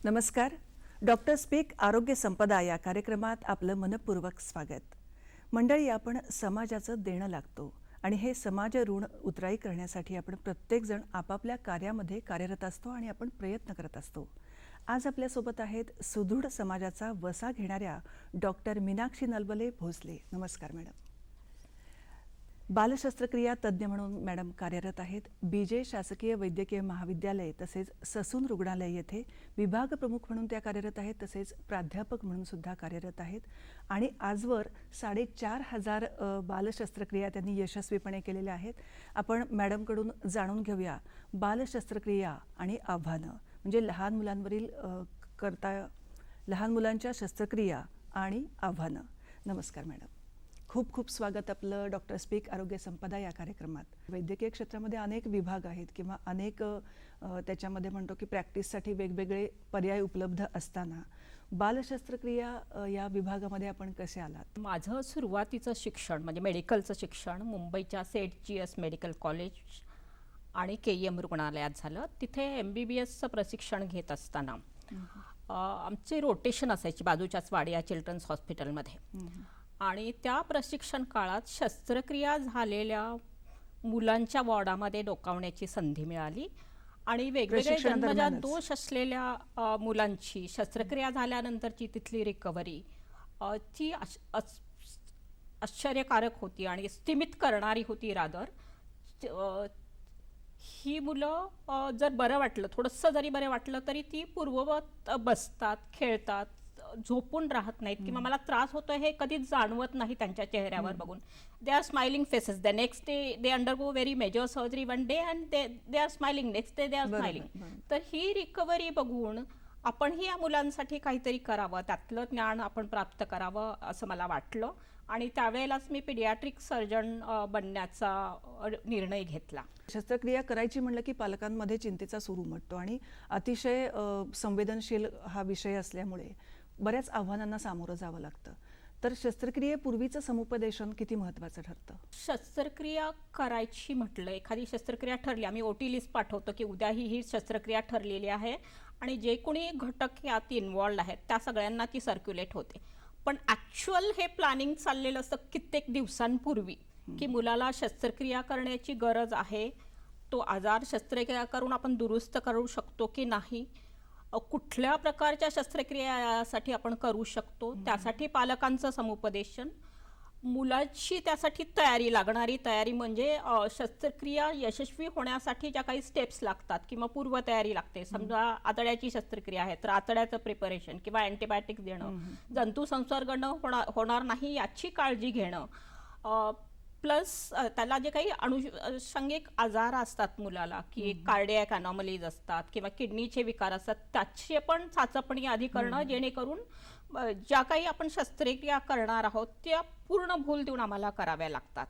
नमस्कार. Doctor speak आरोग्य संपदा या कार्यक्रमात आपलं मनपूर्वक स्वागत. मंडळी, आपण समाजाचं देणं लागतो आणि हे समाज ऋण उतराई करण्यासाठी आपण प्रत्येकजण आपापल्या कार्यामध्ये कार्यरत असतो आणि आपण प्रयत्न करत असतो. आज आपल्यासोबत आहेत सुदृढ समाजाचा वसा घेणाऱ्या डॉक्टर मीनाक्षी नलवले भोसले. नमस्कार मॅडम. बालशस्त्रक्रिया तज्ज्ञ म्हणून मॅडम कार्यरत आहेत. बीजे शासकीय वैद्यकीय महाविद्यालय तसेच ससून रुग्णालय येथे विभाग प्रमुख म्हणून त्या कार्यरत आहेत, तसेच प्राध्यापक म्हणून सुद्धा कार्यरत आहेत आणि आजवर 4,500 बालशस्त्रक्रिया त्यांनी यशस्वीपणे केलेल्या आहेत. आपण मॅडमकडून जाणून घेऊया बालशस्त्रक्रिया आणि आव्हानं, म्हणजे लहान मुलांच्या शस्त्रक्रिया आणि आव्हानं. नमस्कार मॅडम. खूप खूप स्वागत आपलं डॉक्टर स्पीक आरोग्य संपदा या कार्यक्रमात. वैद्यकीय क्षेत्रामध्ये अनेक विभाग आहेत किंवा अनेक त्याच्यामध्ये म्हणतो की प्रॅक्टिससाठी वेगवेगळे पर्याय उपलब्ध असताना बालशस्त्रक्रिया या विभागामध्ये आपण कसे आलात? माझं सुरुवातीचं शिक्षण म्हणजे मेडिकलचं शिक्षण मुंबईच्या सेट मेडिकल कॉलेज आणि KEM रुग्णालयात झालं. तिथे MBBSचं प्रशिक्षण घेत असताना आमचे रोटेशन असायची बाजूच्याच वाडिया चिल्ड्रन्स हॉस्पिटलमध्ये आणि त्या प्रशिक्षण काळात शस्त्रक्रिया झालेल्या मुलांच्या वॉर्डामध्ये डोकावण्याची संधी मिळाली आणि वेगवेगळे जन्मजात दोष असलेल्या मुलांची शस्त्रक्रिया झाल्यानंतरची तिथली रिकव्हरी ती आश्चर्यकारक होती आणि स्तिमित करणारी होती. रादर ही मुलं जर बरं वाटलं, थोडंसं जरी बरं वाटलं तरी ती पूर्ववत बसतात, खेळतात, झोपून राहत नाहीत किंवा मला त्रास होतोय हे कधीच जाणवत नाही त्यांच्या चेहऱ्यावर बघून. They are smiling faces. The next day they undergo very major surgery one day and they are smiling. Next day they are smiling. तर ही रिकव्हरी बघून आपणही या मुलांसाठी काहीतरी करावं, त्यातलं ज्ञान आपण प्राप्त करावं असं मला वाटलं आणि त्यावेळेलाच मी पिडियाट्रिक सर्जन बनण्याचा निर्णय घेतला. शस्त्रक्रिया करायची म्हणलं की पालकांमध्ये चिंतेचा सूर उमटतो आणि अतिशय संवेदनशील हा विषय असल्यामुळे बऱ्याच आव्हानांना सामोरं जावं लागतं. तर शस्त्रक्रियेपूर्वीचं समुपदेशन किती महत्त्वाचं ठरतं? शस्त्रक्रिया करायची म्हटलं, एखादी शस्त्रक्रिया ठरली, आम्ही OT लिस्ट पाठवतो की उद्या ही शस्त्रक्रिया ठरलेली आहे आणि जे कोणी घटक यात इन्वॉल्ड आहेत त्या सगळ्यांना ती सर्क्युलेट होते. पण ॲक्च्युअल हे प्लॅनिंग चाललेलं असतं कित्येक दिवसांपूर्वी की मुलाला शस्त्रक्रिया करण्याची गरज आहे, तो आजार शस्त्रक्रिया करून आपण दुरुस्त करू शकतो की नाही, कुठल्या प्रकारच्या शस्त्रक्रिया यासाठी आपण करू शकतो, त्यासाठी पालकांचं समुपदेशन, मुलाची त्यासाठी तयारी, लागणारी तयारी म्हणजे शस्त्रक्रिया यशस्वी होण्यासाठी ज्या काही स्टेप्स लागतात किंवा पूर्वतयारी लागते. समजा आतड्याची शस्त्रक्रिया आहे तर आतड्याचं प्रिपरेशन किंवा अँटीबायोटिक्स देणं, जंतुसंसर्ग होणार नाही याची काळजी घेणं, प्लस त्याला जे काही अनुषंगिक आजार असतात मुलाला की कार्डियक अनॉमलीज असतात किंवा किडनीचे विकार असतात त्याचे पण चाचपणी आधी करणं, जेणेकरून ज्या काही आपण शस्त्रक्रिया करणार आहोत त्या पूर्ण भूल देऊन आम्हाला कराव्या लागतात.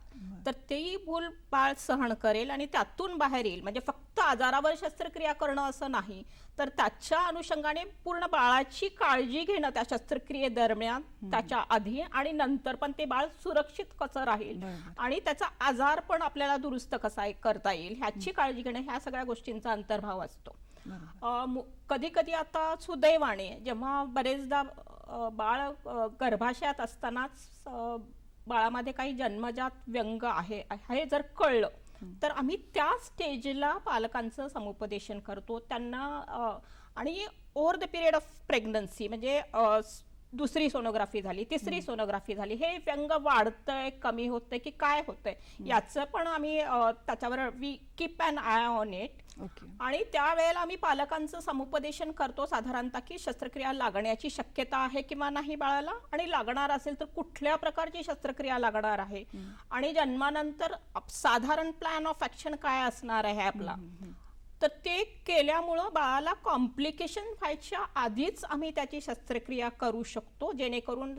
तर तेही भूल बाळ सहन करेल आणि त्यातून बाहेर येईल. म्हणजे फक्त आजारावर शस्त्रक्रिया करणं असं नाही, तर त्याच्या अनुषंगाने पूर्ण बाळाची काळजी घेणं त्या शस्त्रक्रियेदरम्यान, त्याच्या आधी आणि नंतर पण ते बाळ सुरक्षित कसं राहील आणि त्याचा आजार पण आपल्याला दुरुस्त कसा करता येईल ह्याची काळजी घेणं, ह्या सगळ्या गोष्टींचा अंतर्भाव असतो. कधी कधी आता सुदैवाने जेव्हा बरेचदा बाळ गर्भाशयात असतानाच बाळामध्ये काही जन्मजात व्यंग आहे हे जर कळलं तर आम्ही त्या स्टेजला पालकांचं समुपदेशन करतो त्यांना. आणि over the period of pregnancy म्हणजे दुसरी सोनोग्राफी झाली, तिसरी सोनोग्राफी झाली, हे व्यंग वाढतंय कमी होतंय की काय होतंय याचं पण आम्ही त्याच्यावर we keep an eye on it. Okay. आणि त्यावेळेला आम्ही पालकांचं समुपदेशन करतो साधारणतः की शस्त्रक्रिया लागण्याची शक्यता आहे किंवा नाही बाळाला, आणि लागणार असेल तर कुठल्या प्रकारची शस्त्रक्रिया लागणार आहे, आणि जन्मानंतर साधारण प्लॅन ऑफ ॲक्शन काय असणार आहे आपला. तर ते केल्यामुळं बाळाला कॉम्प्लिकेशन व्हायच्या आधीच आम्ही त्याची शस्त्रक्रिया करू शकतो, जेणेकरून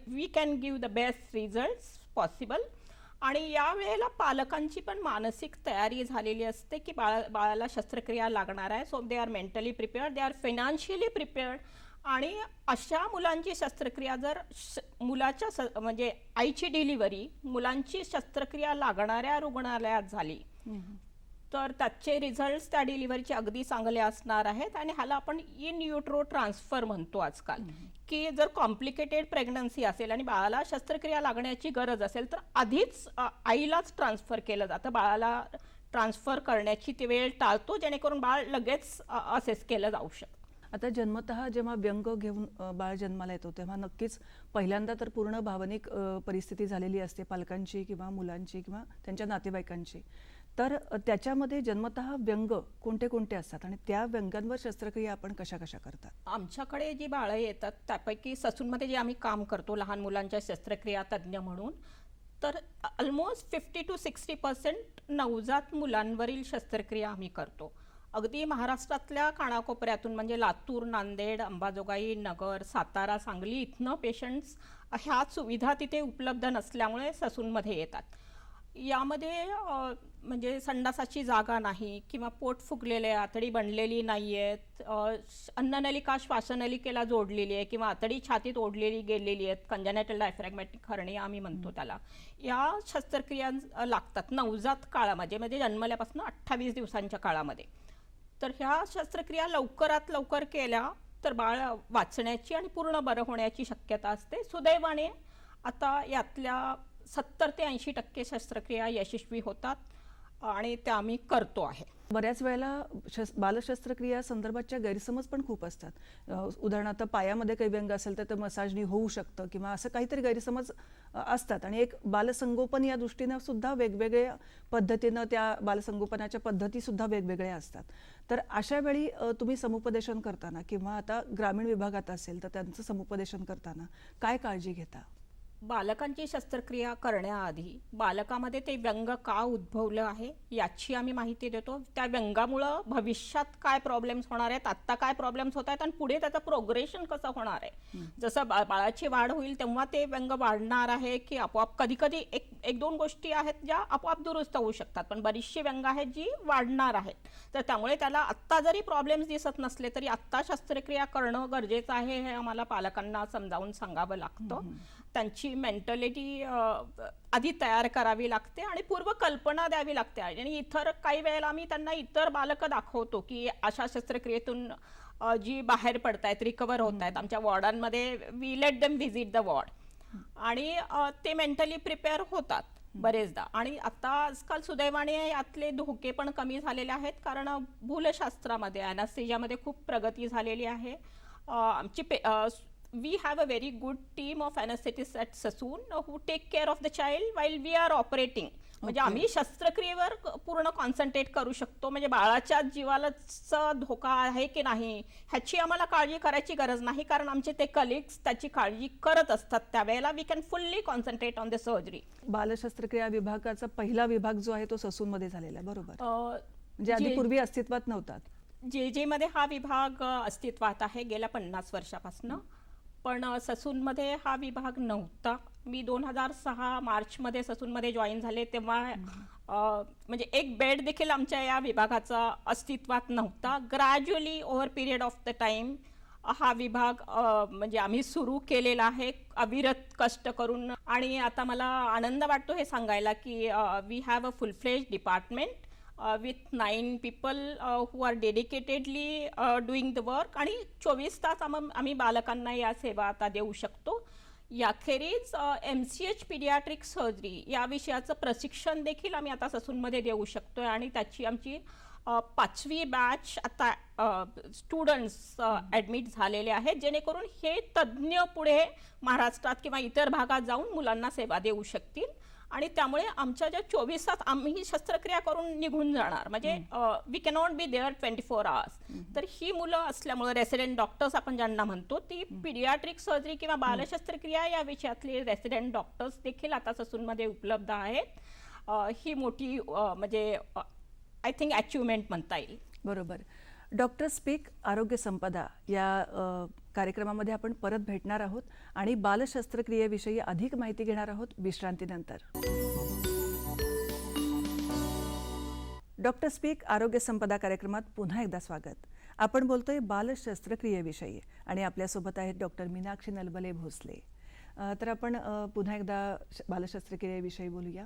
we can give the best results possible. आणि यावेळेला पालकांची पण मानसिक तयारी झालेली असते की बाळाला शस्त्रक्रिया लागणार आहे. So they are mentally prepared, they are financially prepared. आणि अशा मुलांची शस्त्रक्रिया जर मुलाच्या म्हणजे आईची डिलिव्हरी मुलांची शस्त्रक्रिया लागणाऱ्या रुग्णालयात झाली तर त्याचे रिझल्ट्स त्या डिलिव्हरीचे अगदी चांगले असणार आहेत. आणि ह्याला आपण इन युट्रो ट्रान्सफर म्हणतो आजकाल, की जर कॉम्प्लिकेटेड प्रेग्नन्सी असेल आणि बाळाला शस्त्रक्रिया लागण्याची गरज असेल तर आधीच आईलाच ट्रान्सफर केलं जातं. बाळाला ट्रान्सफर करण्याची ती वेळ टाळतो, जेणेकरून बाळ लगेच असेस केलं जाऊ शकतं. आता जन्मतः जेव्हा व्यंग घेऊन बाळ जन्माला येतो तेव्हा नक्कीच पहिल्यांदा तर पूर्ण भावनिक परिस्थिती झालेली असते पालकांची किंवा मुलांची किंवा त्यांच्या नातेवाईकांची. तर त्याच्यामध्ये जन्मतः व्यंग कोणते कोणते असतात आणि त्या व्यंगांवर शस्त्रक्रिया आपण कशा कशा करतात? आमच्याकडे जी बाळं येतात त्यापैकी ससूनमध्ये जे आम्ही काम करतो लहान मुलांच्या शस्त्रक्रिया तज्ज्ञ म्हणून, तर ऑलमोस्ट 50 to 60% नवजात मुलांवरील शस्त्रक्रिया आम्ही करतो. अगदी महाराष्ट्रातल्या कानाकोपऱ्यातून म्हणजे लातूर, नांदेड, अंबाजोगाई, नगर, सातारा, सांगली इथनं पेशंट्स ह्या सुविधा तिथे उपलब्ध नसल्यामुळे ससूनमध्ये येतात. यामध्ये म्हणजे संडासाची जागा नाही किंवा पोट फुगलेले, आतडी बनलेली नाही आहेत, अन्ननलिका श्वासनलिकेला जोडलेली आहे किंवा आतडी छातीत ओढलेली गेलेली आहेत, कंजेनिटल डायफ्रॅगमॅटिक हर्निया आम्ही म्हणतो त्याला, या शस्त्रक्रिया लागतात नवजात काळामध्ये, म्हणजे जन्मल्यापासून 28 दिवसांच्या काळामध्ये. तर ह्या शस्त्रक्रिया लवकरात लवकर केल्या तर बाळ वाचण्याची आणि पूर्ण बरं होण्याची शक्यता असते. सुदैवाने आता यातल्या 70 ते 80% शस्त्रक्रिया यशस्वी होतात आणि त्या आम्ही करतो आहे. बऱ्याच वेळेला बालशस्त्रक्रिया संदर्भातच्या गैरसमज पण खूप असतात. उदाहरणार्थ पायामध्ये काही व्यंग असेल तर ते मसाजनी होऊ शकतं किंवा असं काहीतरी गैरसमज असतात. आणि एक बालसंगोपन या दृष्टीनं सुद्धा वेगवेगळ्या पद्धतीनं त्या बालसंगोपनाच्या पद्धती सुद्धा वेगवेगळ्या असतात. तर अशा वेळी तुम्ही समुपदेशन करताना किंवा आता ग्रामीण विभागात असेल तर त्यांचं समुपदेशन करताना काय काळजी घेता? बालकांची शस्त्रक्रिया करण्याआधी बालकामध्ये ते व्यंग का उद्भवलं आहे याची आम्ही माहिती देतो. त्या व्यंगामुळं भविष्यात काय प्रॉब्लेम्स होणार आहेत, आत्ता काय प्रॉब्लेम्स होत आहेत आणि पुढे त्याचं प्रोग्रेशन कसं होणार आहे. जसं बाळाची वाढ होईल तेव्हा ते व्यंग वाढणार आहे की आपोआप, कधी कधी एक दोन गोष्टी आहेत ज्या आपोआप दुरुस्त होऊ शकतात, पण बरीचशी व्यंग आहेत जी वाढणार आहेत. तर त्यामुळे त्याला आत्ता जरी प्रॉब्लेम्स दिसत नसले तरी आत्ता शस्त्रक्रिया करणं गरजेचं आहे हे आम्हाला पालकांना समजावून सांगावं लागतं. त्यांची मेंटॅलिटी आधी तयार करावी लागते आणि पूर्वकल्पना द्यावी लागते. आणि इतर काही वेळेला आम्ही त्यांना इतर बालकं दाखवतो की अशा शस्त्रक्रियेतून जी बाहेर पडतायत, रिकवर होत आहेत, आमच्या वॉर्डांमध्ये we let them visit the ward, आणि ते मेंटली प्रिपेअर होतात बरेचदा. आणि आता आजकाल सुदैवाने यातले धोके पण कमी झालेले आहेत, कारण भूलशास्त्रामध्ये ॲनास्थेशियामध्ये खूप प्रगती झालेली आहे. आमची we have a very good team of anesthetists at Sassoon who take care of the child while we are operating. म्हणजे आम्ही शस्त्रक्रियेवर पूर्ण कॉन्सन्ट्रेट करू शकतो. म्हणजे बाळाच्या जीवाला धोका आहे की नाही ह्याची आम्हाला काळजी करायची गरज नाही, कारण आमचे ते कलिग्स त्याची काळजी करत असतात. त्यावेळेला we can fully concentrate on the surgery. बालशस्त्रक्रिया विभागाचा पहिला विभाग जो आहे तो ससूनमध्ये झालेला आहे, बरोबर? म्हणजे आधी पूर्वी अस्तित्वात नव्हता. जे मध्ये हा विभाग अस्तित्वात आहे गेल्या 50 वर्षापासून, पण ससूनमध्ये हा विभाग नव्हता. मी 2006 मार्चमध्ये ससूनमध्ये जॉईन झाले तेव्हा म्हणजे एक बेड देखील आमच्या या विभागाचा अस्तित्वात नव्हता. Gradually over period of the time हा विभाग म्हणजे आम्ही सुरू केलेला आहे अविरत कष्ट करून. आणि आता मला आनंद वाटतो हे सांगायला की वी हॅव अ फुल फ्लेज department with 9 people who are dedicatedly doing the work, आणि 24 तास आम्ही बालकांना या सेवा आता देऊ शकतो. याखेरीज MCH पीडियाट्रिक सर्जरी या विषयाचं प्रशिक्षण देखील आम्ही आता ससूनमध्ये देऊ शकतोय आणि त्याची आमची 5वी बॅच आता स्टुडंट्स ॲडमिट झालेले आहेत, जेणेकरून हे तज्ज्ञ पुढे महाराष्ट्रात किंवा इतर भागात जाऊन मुलांना सेवा देऊ शकतील. आणि त्यामुळे आमच्या ज्या 24 तास आम्ही शस्त्रक्रिया करून निघून जाणार, म्हणजे we cannot be there 24 hours. तर ही मुलं असल्यामुळे रेसिडेंट डॉक्टर्स आपण ज्यांना म्हणतो, ती पीडियाट्रिक सर्जरी किंवा बालशस्त्रक्रिया या विषयातले रेसिडेंट डॉक्टर्स देखील आता ससूनमध्ये उपलब्ध आहेत. ही मोठी म्हणजे आय थिंक अचिव्हमेंट म्हणता येईल. बरोबर. डॉक्टर स्पीक आरोग्य संपदा या कार्यक्रमामध्ये आपण परत भेटणार आहोत आणि बालशस्त्रक्रियेविषयी अधिक माहिती घेणार आहोत विश्रांतीनंतर. डॉक्टर स्पीक आरोग्य संपदा कार्यक्रमात पुन्हा एकदा स्वागत. आपण बोलतोय बालशस्त्रक्रियेविषयी आणि आपल्यासोबत आहेत डॉक्टर मीनाक्षी नलबले भोसले. तर आपण पुन्हा एकदा बालशस्त्रक्रियेविषयी बोलूया.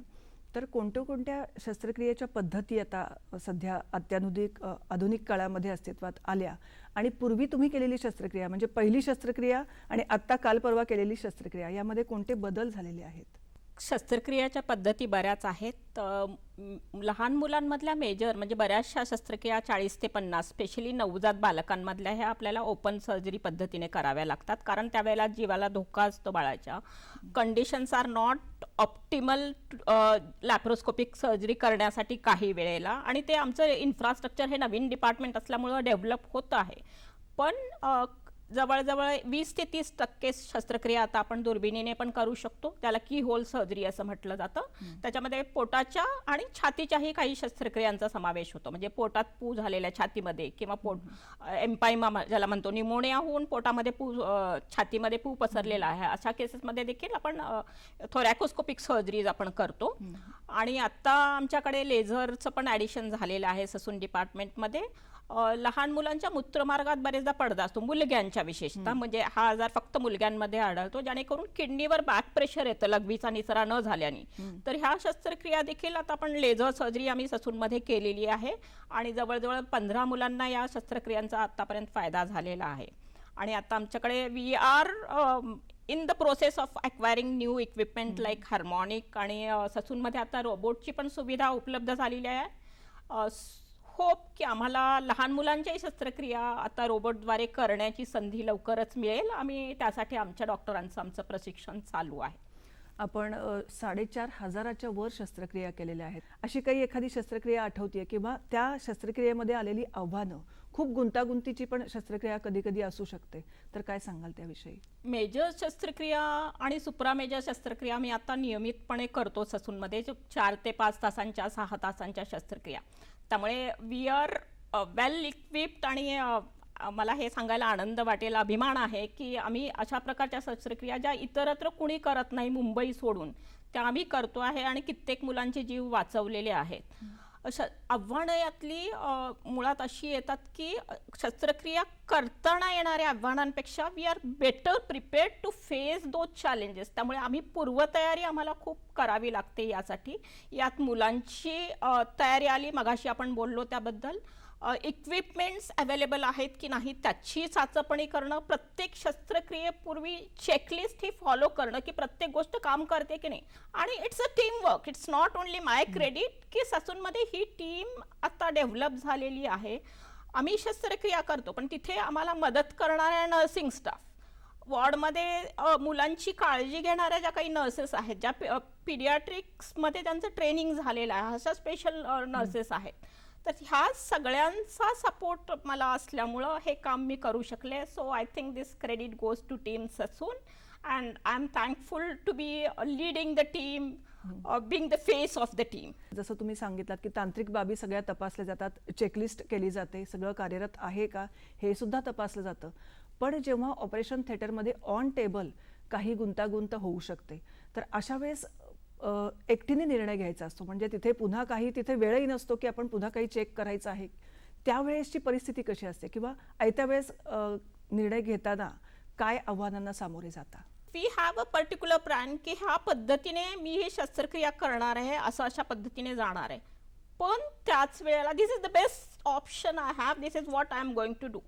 तर कोणत्या शस्त्रक्रियेच्या पद्धती आता सध्या आधुनिक काळामध्ये अस्तित्वात आल्या आणि पूर्वी तुम्ही केलेली शस्त्रक्रिया म्हणजे पहिली शस्त्रक्रिया आणि आत्ता काल परवा केलेली शस्त्रक्रिया यामध्ये कोणते बदल झालेले आहेत? शस्त्रक्रियाच्या पद्धती बऱ्याच आहेत. लहान मुलांमधल्या मेजर म्हणजे बऱ्याचशा शस्त्रक्रिया 40 ते 50 स्पेशली नवजात बालकांमधल्या ह्या आपल्याला ओपन सर्जरी पद्धतीने कराव्या लागतात, कारण त्यावेळेला जीवाला धोका असतो बाळाच्या. Conditions are not optimal laparoscopic surgery करण्यासाठी काही वेळेला, आणि ते आमचं इन्फ्रास्ट्रक्चर हे नवीन डिपार्टमेंट असल्यामुळं डेव्हलप होतं आहे. पण जवळजवळ 20 ते 30% शस्त्रक्रिया आता आपण दुर्बिणीने पण करू शकतो. त्याला की होल सर्जरी असं म्हटलं जातं. त्याच्यामध्ये पोटाच्या आणि छातीच्याही काही शस्त्रक्रियांचा समावेश होतो. म्हणजे पोटात पू झालेल्या छातीमध्ये किंवा एम्पायमा ज्याला म्हणतो, निमोनिया होऊन पोटामध्ये छातीमध्ये पू पसरलेला आहे, अशा केसेसमध्ये देखील आपण थोरॅकोस्कोपिक सर्जरीज आपण करतो. आणि आता आमच्याकडे लेझरचं पण ॲडिशन झालेलं आहे ससून डिपार्टमेंटमध्ये. लहान मुलांच्या मूत्रमार्गात बरेचदा पडदा असतो, मुलग्यांच्या विशेषतः, म्हणजे हा आजार फक्त मुलग्यांमध्ये आढळतो, जेणेकरून किडनीवर बॅक प्रेशर येतं लघवीचा निचरा न झाल्याने. तर ह्या शस्त्रक्रिया देखील आता आपण लेझर सर्जरी आम्ही ससूनमध्ये केलेली आहे आणि जवळजवळ 15 मुलांना या शस्त्रक्रियांचा आतापर्यंत फायदा झालेला आहे. आणि आता आमच्याकडे we are in the process of acquiring new equipment like harmonic, आणि ससूनमध्ये आता रोबोटची पण सुविधा उपलब्ध झालेली आहे. होप की आम्हाला लहान मुलांच्याही शस्त्रक्रिया आता रोबोटद्वारे करण्याची संधी लवकरच मिळेल. आम्ही त्यासाठी आमच्या डॉक्टरांचं आमचं प्रशिक्षण चालू आहे. आपण 4,500च्या वर शस्त्रक्रिया केलेल्या आहेत. अशी काही एखादी शस्त्रक्रिया आठवतीये किंवा त्या शस्त्रक्रियेमध्ये आलेली आव्हानं? खूप गुंतागुंतीची पण शस्त्रक्रिया कधी कधी असू शकते, तर काय सांगाल त्याविषयी? मेजर शस्त्रक्रिया आणि सुप्रा मेजर शस्त्रक्रिया मी आता नियमितपणे करतो ससूनमध्ये, 4 ते 5 तासांच्या 6 तासांच्या शस्त्रक्रिया. त्यामुळे वी आर वेल इक्विप्ड, आणि मला हे सांगायला आनंद वाटेल, अभिमान आहे की आम्ही अशा प्रकारच्या शस्त्रक्रिया ज्या इतरत्र कुणी करत नाही मुंबई सोडून, त्या आम्ही करतो आहे आणि कित्येक मुलांचे जीव वाचवलेले आहेत. आव्हानं यातली मुळात अशी येतात की शस्त्रक्रिया करताना येणाऱ्या आव्हानांपेक्षा we are better prepared to face those challenges. त्यामुळे आम्ही पूर्वतयारी आम्हाला खूप करावी लागते यासाठी. यात मुलांची तयारी आली, मगाशी आपण बोललो त्याबद्दल. इक्विपमेंट्स अवेलेबल आहेत की नाही त्याची चाचपणी करणं, प्रत्येक शस्त्रक्रियेपूर्वी चेकलिस्ट ही फॉलो करणं की प्रत्येक गोष्ट काम करते की नाही. आणि it's a team work, it's not only my credit की ससूनमध्ये ही टीम आता डेव्हलप झालेली आहे. आम्ही शस्त्रक्रिया करतो पण तिथे आम्हाला मदत करणाऱ्या नर्सिंग स्टाफ, वॉर्डमध्ये मुलांची काळजी घेणाऱ्या ज्या काही नर्सेस आहेत, ज्या पीडियाट्रिक्समध्ये त्यांचं ट्रेनिंग झालेलं आहे, अशा स्पेशल नर्सेस आहेत. तर ह्या सगळ्यांचा सपोर्ट मला असल्यामुळं हे काम मी करू शकले. So I think this credit goes to team Sassoon, and I am thankful to be leading the team, being the face of the team. जसं तुम्ही सांगितलं की तांत्रिक बाबी सगळ्या तपासल्या जातात, चेकलिस्ट केली जाते, सगळं कार्यरत आहे का हे सुद्धा तपासलं जातं. पण जेव्हा ऑपरेशन थिएटरमध्ये ऑन टेबल काही गुंतागुंत होऊ शकते, तर अशा वेळेस एकटीने निर्णय घ्यायचा असतो. म्हणजे तिथे पुन्हा काही तिथे वेळही नसतो की आपण पुन्हा काही चेक करायचं आहे. त्यावेळेसची परिस्थिती कशी असते किंवा आयत्या वेळेस निर्णय घेताना काय आव्हानांना सामोरे जाता? We have a particular plan की ह्या पद्धतीने मी ही शस्त्रक्रिया करणार आहे, असं अशा पद्धतीने जाणार आहे. पण त्याच वेळेला this is the best option I have, this is what I am going to do.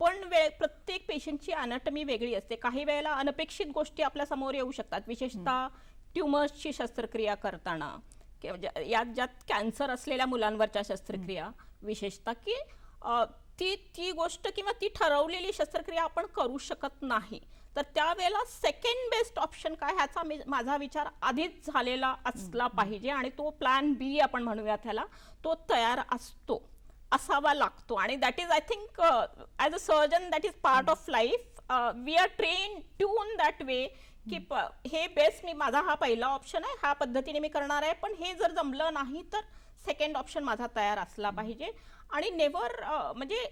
पण प्रत्येक पेशंटची अनाटमी वेगळी असते. काही वेळेला अनपेक्षित गोष्टी आपल्या समोर येऊ शकतात, विशेषतः ट्युमर्सची शस्त्रक्रिया करताना, यात ज्यात कॅन्सर असलेल्या मुलांवरच्या शस्त्रक्रिया विशेषतः की ती गोष्ट किंवा ती ठरवलेली शस्त्रक्रिया आपण करू शकत नाही, तर त्यावेळेला सेकंड बेस्ट ऑप्शन काय ह्याचा माझा विचार आधीच झालेला असला पाहिजे आणि तो प्लॅन बी आपण म्हणूया त्याला, तो तयार असतो, असावा लागतो. आणि that is I think as a surgeon that is part of life. We are train tune that way की हे बेस्ट माझा हा पहिला ऑप्शन आहे, ह्या पद्धतीने मी करणार आहे, पण हे जर जमलं नाही तर सेकंड ऑप्शन माझा तयार असला पाहिजे. आणि नेव्हर म्हणजे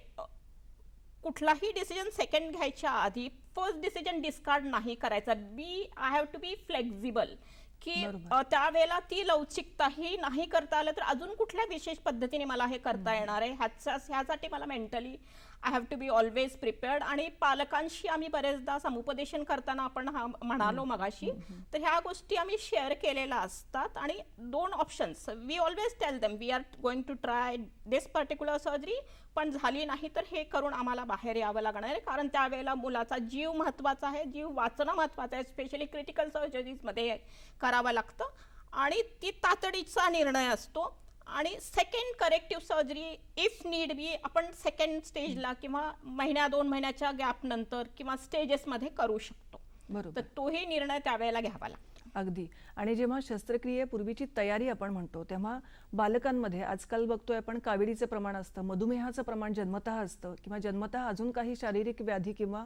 कुठलाही डिसिजन सेकंड घ्यायच्या आधी फर्स्ट डिसिजन डिस्कार्ड नाही करायचा. I have to be flexible की त्यावेळेला ती लवचिकताही नाही करता आलं तर अजून कुठल्या विशेष पद्धतीने मला हे करता येणार आहे ह्यासाठी मला mentally I have to be always prepared. आणि पालकांशी आम्ही बरेचदा समुपदेशन करताना आपण म्हणालो मगाशी, तर ह्या गोष्टी आम्ही शेअर केलेल्या असतात. आणि दोन options we always tell them, we are going to try this particular surgery, पण झाली नाही तर हे करून आम्हाला बाहेर यावं लागणार आहे, कारण त्यावेळेला मुलाचा जीव महत्त्वाचा आहे, जीव वाचणं महत्त्वाचं आहे, स्पेशली क्रिटिकल सर्जरीजमध्ये करावं लागतं आणि ती तातडीचा निर्णय असतो. आणि second corrective surgery if need be आपण सेकंड स्टेजला किंवा महिन्या 2 महिन्याच्या गॅप नंतर किंवा स्टेजेसमध्ये करू शकतो. बरोबर. तर तोही निर्णय त्यावेळेला घ्यावा लागतो. अगदी. आणि जेव्हा शस्त्रक्रियेपूर्वीची तयारी आपण म्हणतो तेव्हा बालकांमध्ये आजकाल बघतोय आपण काविळीचं प्रमाण असतं, मधुमेहाचं प्रमाण जन्मतः असतं किंवा जन्मतः अजून काही शारीरिक व्याधी किंवा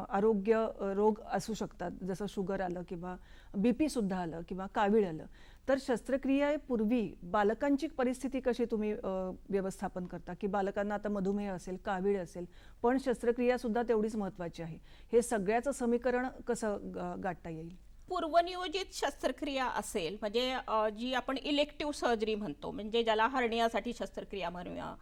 आरोग्य रोग असू शकतात, जसं शुगर आलं किंवा BP सुद्धा आलं किंवा कावीळ आलं. तर शस्त्रक्रियेपूर्वी बालकांची परिस्थिती कशी तुम्ही व्यवस्थापन करता की बालकांना आता मधुमेह असेल, कावीळ असेल, पण शस्त्रक्रिया सुद्धा तेवढीच महत्त्वाची आहे, हे सगळ्याचं समीकरण कसं गाठता येईल? पूर्वनियोजित शस्त्रक्रिया असेल म्हणजे जी आपण इलेक्टिव्ह सर्जरी म्हणतो, म्हणजे ज्याला हर्नियासाठी शस्त्रक्रिया म्हणूया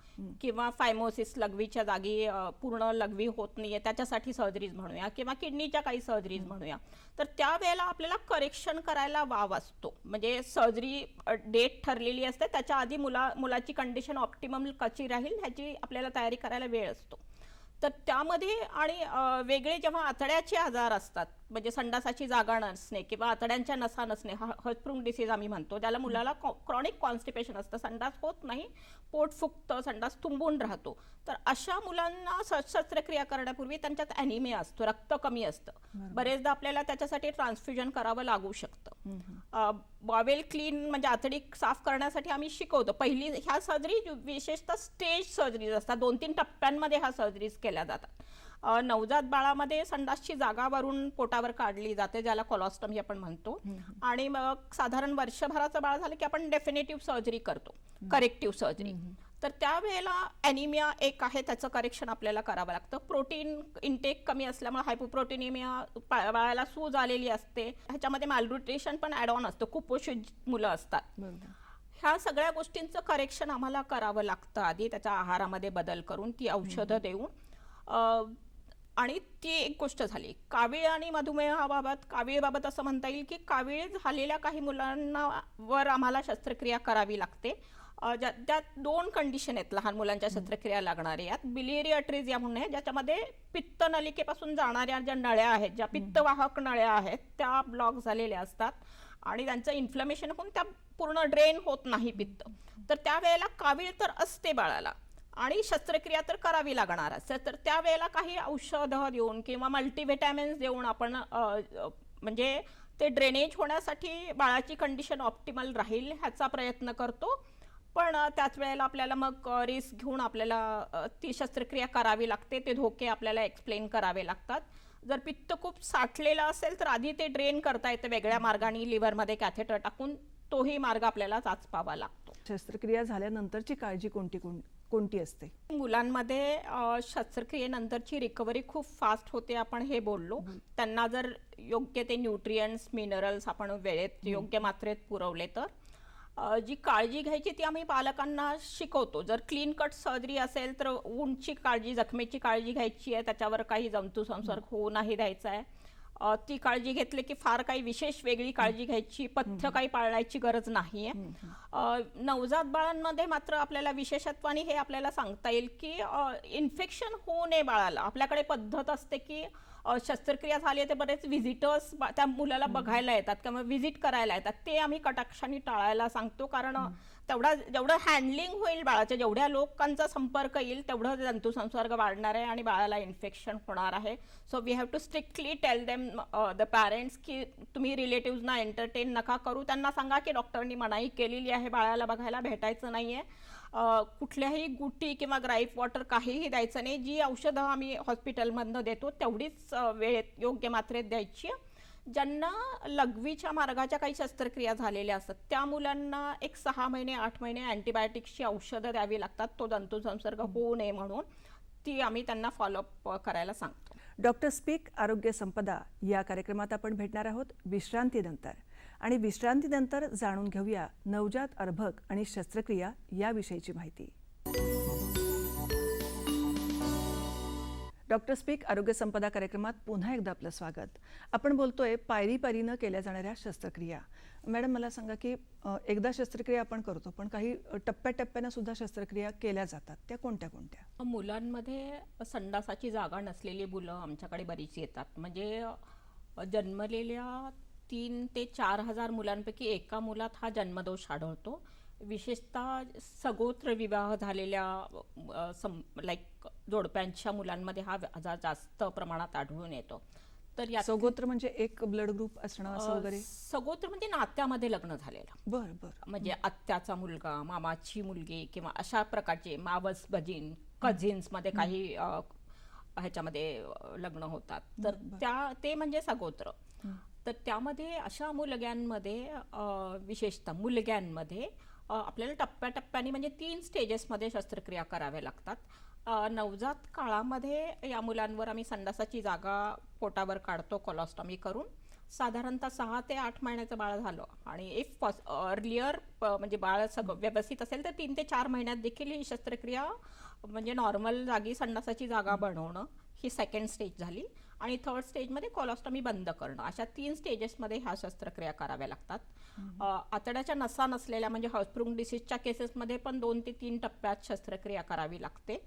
किंवा फायमोसिस लघवीच्या जागी पूर्ण लघवी होत नाहीये त्याच्यासाठी सर्जरीज म्हणूया किंवा किडनीच्या काही सर्जरीज म्हणूया, तर त्यावेळेला आपल्याला करेक्शन करायला वाव असतो. म्हणजे सर्जरी डेट ठरलेली असते, त्याच्या आधी मुलाची कंडिशन ऑप्टिमम कशी राहील ह्याची आपल्याला तयारी करायला वेळ असतो. तर त्यामध्ये आणि वेगळे जेव्हा आतड्याचे आजार असतात, म्हणजे संडासाची जागा नसणे किंवा आतड्यांच्या नसा नसणे, हर्टस्प्रुंग डिसीज आम्ही म्हणतो, ज्याला मुलाला क्रॉनिक कॉन्स्टिपेशन असतं, संडास होत नाही, पोट फुगतं, संडास तुंबून राहतो, तर अशा मुलांना शस्त्रक्रिया करण्यापूर्वी त्यांच्यात ॲनिमिया असतो, रक्त कमी असतं, बरेचदा आपल्याला त्याच्यासाठी ट्रान्सफ्युजन करावं लागू शकतं. बॉवेल क्लीन म्हणजे आतडी साफ करण्यासाठी आम्ही शिकवतो. पहिली ह्या सर्जरी विशेषतः स्टेज सर्जरीज असतात, 2-3 टप्प्यांमध्ये ह्या सर्जरीज केल्या जातात. नवजात बाळामध्ये संडासची जागा वरून पोटावर काढली जाते, ज्याला कोलॉस्टमी आपण म्हणतो, आणि मग साधारण वर्षभराचं बाळ झालं की आपण डेफिनेटिव्ह सर्जरी करतो, करेक्टिव्ह सर्जरी. तर त्यावेळेला ॲनिमिया एक आहे, त्याचं करेक्शन आपल्याला करावं लागतं. प्रोटीन इंटेक कमी असल्यामुळे हायपोप्रोटीनेमिया, बाळाला सूज आलेली असते, ह्याच्यामध्ये मॅलन्यूट्रिशन पण ॲड ऑन असतं, कुपोषित मुलं असतात. ह्या सगळ्या गोष्टींचं करेक्शन आम्हाला करावं लागतं आधी, त्याच्या आहारामध्ये बदल करून, ती औषधं देऊन. आणि ती एक गोष्ट झाली. कावीळ आणि मधुमेहाबाबत, कावीळबाबत असं म्हणता येईल की कावीळ झालेल्या काही मुलांना वर आम्हाला शस्त्रक्रिया करावी लागते. त्यात 2 कंडिशन आहेत लहान मुलांच्या शस्त्रक्रिया लागणाऱ्या. यात बिलियरी अट्रेसिया म्हणून आहे, ज्याच्यामध्ये पित्त नलिकेपासून जाणाऱ्या ज्या नळ्या आहेत, ज्या पित्तवाहक नळ्या आहेत, त्या ब्लॉक झालेल्या असतात आणि त्यांचं इन्फ्लमेशन होऊन त्या पूर्ण ड्रेन होत नाही पित्त. तर त्यावेळेला कावीळ तर असते बाळाला आणि शस्त्रक्रिया तर करावी लागणार असते, तर त्यावेळेला काही औषधं देऊन किंवा मल्टीव्हिटॅमिन्स देऊन आपण म्हणजे ते ड्रेनेज होण्यासाठी बाळाची कंडिशन ऑप्टिमल राहील ह्याचा प्रयत्न करतो. पण त्याच वेळेला आपल्याला मग रिस्क घेऊन आपल्याला ती शस्त्रक्रिया करावी लागते, ते धोके आपल्याला एक्सप्लेन करावे लागतात. जर पित्त खूप साठलेलं असेल तर आधी ते ड्रेन करता येतं वेगळ्या मार्गाने, लिव्हरमध्ये कॅथेटर टाकून, तोही मार्ग आपल्याला चाचपावा लागतो. शस्त्रक्रिया झाल्यानंतरची काळजी कोणती असते? मुलांमध्ये शस्त्रक्रियेनंतरची रिकव्हरी खूप फास्ट होते, आपण हे बोललो. त्यांना जर योग्य ते न्यूट्रियंट्स, मिनरल्स आपण वेळेत योग्य मात्रेत पुरवले तर जी काळजी घ्यायची ती आम्ही पालकांना शिकवतो. जर क्लीन कट सर्जरी असेल तर ऊंची काळजी, जखमेची काळजी घ्यायची आहे, त्याच्यावर काही जंतू संसर्ग होऊ नाही द्यायचा आहे. ती काळजी घेतली की फार काही विशेष वेगळी काळजी घ्यायची, पथ्य काही पाळण्याची गरज नाहीये. नवजात बाळांमध्ये मात्र आपल्याला विशेषत्वाने हे आपल्याला सांगता येईल की इन्फेक्शन होऊ नये बाळाला. आपल्याकडे पद्धत असते की शस्त्रक्रिया झाली आहे ते बरेच व्हिजिटर्स त्या मुलाला बघायला येतात किंवा व्हिजिट करायला येतात, ते आम्ही कटाक्षाने टाळायला सांगतो. कारण जेवढं हँडलिंग होईल बाळाच्या, जेवढ्या लोकांचा संपर्क येईल तेवढं जंतुसंसर्ग वाढणार आहे आणि बाळाला इन्फेक्शन होणार आहे. So we have to strictly tell them the parents की तुम्ही रिलेटिव्हजना एंटरटेन नका करू. त्यांना सांगा की डॉक्टरनी मनाई केलेली आहे, बाळाला बघायला भेटायचं नाहीये. कुठल्याही गुटी किंवा ग्राईप वॉटर काहीही द्यायचं नाही. जी औषधं आम्ही हॉस्पिटलमधनं देतो तेवढीच वेळेत योग्य मात्रेत द्यायची. ज्यांना लघवीच्या मार्गाच्या काही शस्त्रक्रिया झालेल्या असतात त्या मुलांना एक 6 महिने 8 महिने अँटीबायोटिक्सची औषधं द्यावी लागतात, तो जंतुसंसर्ग होऊ नये म्हणून. ती आम्ही त्यांना फॉलोअप करायला सांगतो. डॉक्टर स्पीक आरोग्य संपदा या कार्यक्रमात आपण भेटणार आहोत विश्रांतीनंतर. आणि विश्रांतीनंतर जाणून घेऊया नवजात अर्भक आणि शस्त्रक्रिया याविषयीची माहिती. डॉक्टर स्पीक आरोग्य संपदा कार्यक्रमात पुन्हा एकदा आपलं स्वागत. आपण बोलतोय पायरीनं केल्या जाणाऱ्या शस्त्रक्रिया. मॅडम, मला सांगा की एकदा शस्त्रक्रिया आपण करतो, पण काही टप्प्याटप्प्यानं सुद्धा शस्त्रक्रिया केल्या जातात, त्या कोणत्या कोणत्या? मुलांमध्ये संडासाची जागा नसलेली मुलं आमच्याकडे बरीच येतात. म्हणजे जन्मलेल्या 3 ते 4 हजार मुलांपैकी एका मुलात हा जन्मदोष आढळतो. विशेषतः सगोत्र विवाह झालेल्या लाईक जोडप्यांच्या मुलांमध्ये हा आजार जास्त प्रमाणात आढळून येतो. तर या सगोत्र म्हणजे एक ब्लड ग्रुप असणं असं वगैरे? सगोत्र म्हणजे नात्यामध्ये लग्न झालेलं. बरं बरं. म्हणजे आत्याचा मुलगा, मामाची मुलगी किंवा अशा प्रकारचे मावस भजीन कझिन्स मध्ये काही ह्याच्यामध्ये लग्न होतात, तर ते म्हणजे सगोत्र. तर त्यामध्ये अशा मुलग्यांमध्ये विशेषतः मुलग्यांमध्ये आपल्याला टप्प्याटप्प्याने म्हणजे 3 स्टेजेसमध्ये शस्त्रक्रिया कराव्या लागतात. नवजात काळामध्ये या मुलांवर आम्ही संडासाची जागा पोटावर काढतो कोलॉस्टॉमी करून. साधारणतः 6 ते 8 महिन्याचं बाळ झालं आणि इफ अर्लियर म्हणजे बाळ सगळं व्यवस्थित असेल तर 3 ते 4 महिन्यात देखील ही शस्त्रक्रिया म्हणजे नॉर्मल जागी संडासाची जागा बनवणं ही सेकंड स्टेज झाली. आणि थर्ड स्टेजमध्ये कोलॉस्टॉमी बंद करणं. अशा 3 स्टेजेसमध्ये ह्या शस्त्रक्रिया कराव्या लागतात. आतड्याच्या नसा नसलेल्या म्हणजे हॉस्प्रुंग डिसीजच्या केसेसमध्ये पण 2 ते 3 टप्प्यात शस्त्रक्रिया करावी लागते,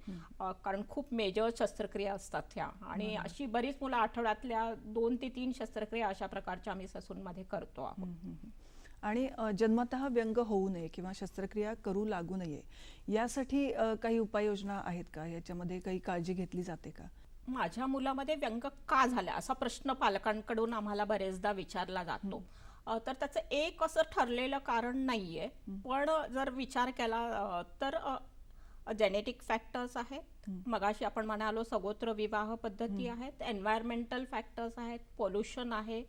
कारण खूप मेजर शस्त्रक्रिया असतात ह्या. आणि अशी बरीच मुलं आठवड्यातल्या 2 ते 3 शस्त्रक्रिया अशा प्रकारच्या आम्ही ससूनमध्ये करतो आहोत. आणि जन्मतः व्यंग होऊ नये किंवा शस्त्रक्रिया करू लागू नये यासाठी काही उपाययोजना आहेत का? याच्यामध्ये काही काळजी घेतली जाते का? माझ्या मुलामध्ये व्यंग का झाला असा प्रश्न पालकांकडून आम्हाला बरेचदा विचारला जातो. तर त्याचं एक असं ठरलेलं कारण नाहीये, पण जर विचार केला तर जेनेटिक फॅक्टर्स आहेत, मगाशी आपण म्हणालो सगोत्र विवाह पद्धती आहेत, एन्व्हायरमेंटल फॅक्टर्स आहेत, पोल्युशन आहे,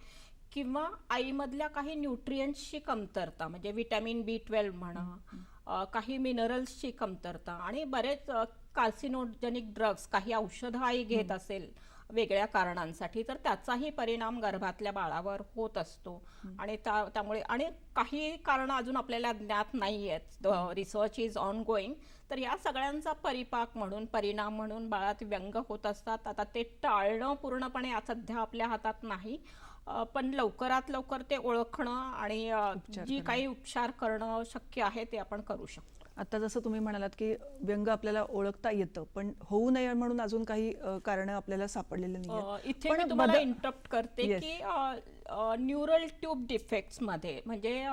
किंवा आईमधल्या काही न्यूट्रिएंट्सची कमतरता म्हणजे विटॅमिन B12 म्हणा, काही मिनरल्सची कमतरता, आणि बरेच कार्सिनोजेनिक ड्रग्स, काही औषधं आई घेत असेल वेगळ्या कारणांसाठी तर त्याचाही परिणाम गर्भातल्या बाळावर होत असतो. आणि त्यामुळे आणि काही कारणं अजून आपल्याला ज्ञात नाही आहेत, रिसर्च इज ऑन गोईंग. तर या सगळ्यांचा परिणाम म्हणून बाळात व्यंग होत असतात. आता ते टाळणं पूर्णपणे सध्या आपल्या हातात नाही, पण लवकरात लवकर ते ओळखणं आणि जी काही उपचार करणं शक्य आहे ते आपण करू शकतो. आता जसं तुम्ही म्हणालात की व्यंग आपल्याला ओळखता येतं, पण होऊ नये म्हणून अजून काही कारणं आपल्याला सापडलेली नाही. इथे मी तुम्हाला इंटरप्ट करते की न्यूरल ट्यूब डिफेक्ट्स मध्ये म्हणजे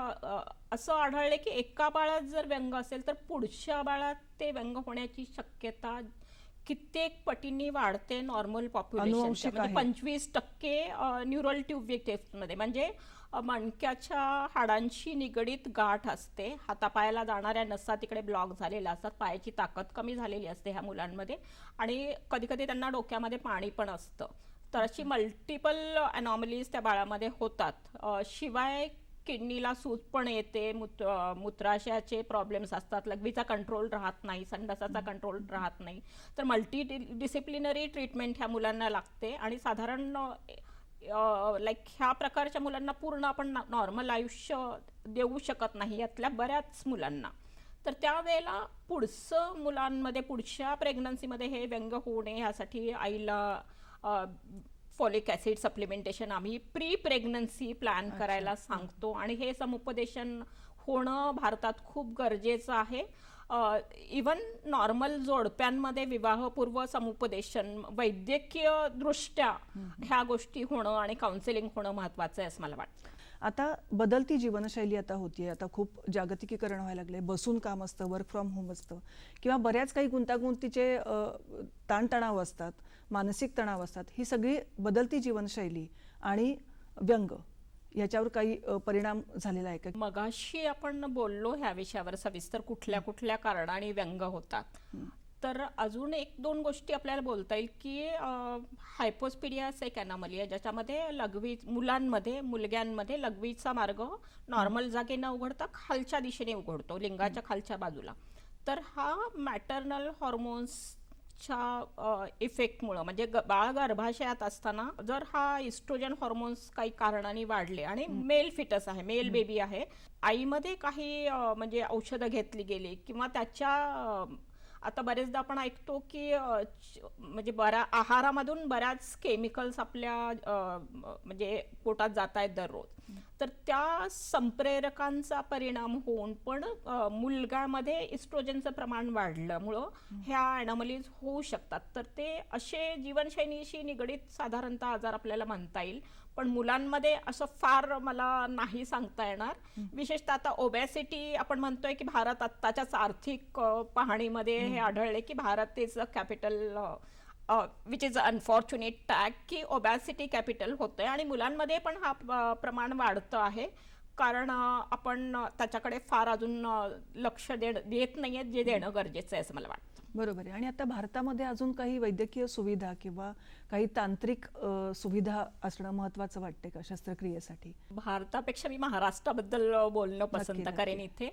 असं आढळले की एका बाळात जर व्यंग असेल तर पुढच्या बाळात ते व्यंग होण्याची शक्यता कित्येक पटींनी वाढते नॉर्मल पॉप्युलेशन. म्हणजे 25% न्यूरल ट्यूब डिफेक्ट मध्ये म्हणजे मणक्याच्या हाडांशी निगडीत गाठ असते, हातापायाला जाणाऱ्या नसा तिकडे ब्लॉक झालेल्या असतात, पायाची ताकद कमी झालेली असते ह्या मुलांमध्ये, आणि कधी कधी त्यांना डोक्यामध्ये पाणी पण असतं. तर अशी मल्टिपल अनॉमलीज त्या बाळामध्ये होतात. शिवाय किडनीला सूज पण येते, मूत्राशयाचे प्रॉब्लेम्स असतात, लघवीचा कंट्रोल राहत नाही, संडासाचा कंट्रोल राहत नाही. तर मल्टी डिसिप्लिनरी ट्रीटमेंट ह्या मुलांना लागते. आणि साधारण लाईक ह्या प्रकारच्या मुलांना पूर्ण आपण नॉर्मल आयुष्य देऊ शकत नाही, यातल्या बऱ्याच मुलांना. तर त्यावेळेला मुलांमध्ये पुढच्या प्रेग्नन्सीमध्ये हे व्यंग होऊ नये यासाठी आईला फॉलिक ॲसिड सप्लिमेंटेशन आम्ही प्री प्रेग्नन्सी प्लॅन करायला सांगतो. आणि हे समुपदेशन होणं भारतात खूप गरजेचं आहे. इवन नॉर्मल जोडप्यांमध्ये विवाहपूर्व समुपदेशन वैद्यकीय दृष्ट्या ह्या गोष्टी होणं आणि काउन्सिलिंग होणं महत्वाचं आहे असं मला वाटतं. आता बदलती जीवनशैली आता होतीये, आता खूप जागतिकीकरण व्हायला लागले, बसून काम असतं, वर्क फ्रॉम होम असतं किंवा बऱ्याच काही गुंतागुंतीचे ताणतणाव असतात, मानसिक तणाव असतात. ही सगळी बदलती जीवनशैली आणि व्यंग याच्यावर काही परिणाम झालेला आहे का? मगाशी आपण बोललो ह्या विषयावर सविस्तर कुठल्या कुठल्या कारणाने व्यंग होतात. तर अजून एक दोन गोष्टी आपल्याला बोलता येईल की हायपोस्पिडिया एक अॅनॉमली आहे ज्याच्यामध्ये मुलग्यांमध्ये लघवीचा मार्ग नॉर्मल जागे न उघडता खालच्या दिशेने उघडतो, लिंगाच्या खालच्या बाजूला. तर हा मॅटर्नल हॉर्मोन्सच्या इफेक्टमुळं म्हणजे बाळ गर्भाशयात असताना जर हा इस्ट्रोजन हॉर्मोन्स काही कारणाने वाढले आणि मेल फिटस आहे, मेल बेबी आहे, आईमध्ये काही म्हणजे औषधं घेतली गेली किंवा त्याच्या आता बरेचदा आपण ऐकतो की म्हणजे आहारामधून बऱ्याच केमिकल्स आपल्या म्हणजे पोटात जात आहेत दररोज. तर त्या संप्रेरकांचा परिणाम होऊन पण मुलगामध्ये इस्ट्रोजनचं प्रमाण वाढल्यामुळं ह्या ॲनॉमलीज होऊ शकतात. तर ते असे जीवनशैलीशी निगडीत साधारणतः आजार आपल्याला म्हणता येईल. पण मुलांमध्ये असं फार मला नाही सांगता येणार. विशेषतः आता ओबॅसिटी आपण म्हणतोय की भारत आत्ताच्याच आर्थिक पाहणीमध्ये हे आढळले की Bharat is a capital which is unfortunate tag की ओबॅसिटी कॅपिटल होतंय आणि मुलांमध्ये पण हा प्रमाण वाढतं आहे कारण आपण त्याच्याकडे फार अजून लक्ष देत नाहीये जे देणं गरजेचं आहे असं मला वाटतं. बरोबर आहे. आणि आता भारतामध्ये अजून काही वैद्यकीय सुविधा किंवा काही तांत्रिक सुविधा असणं महत्वाचं वाटते का शस्त्रक्रियेसाठी? भारतापेक्षा मी महाराष्ट्राबद्दल बोलणं पसंत करेन इथे.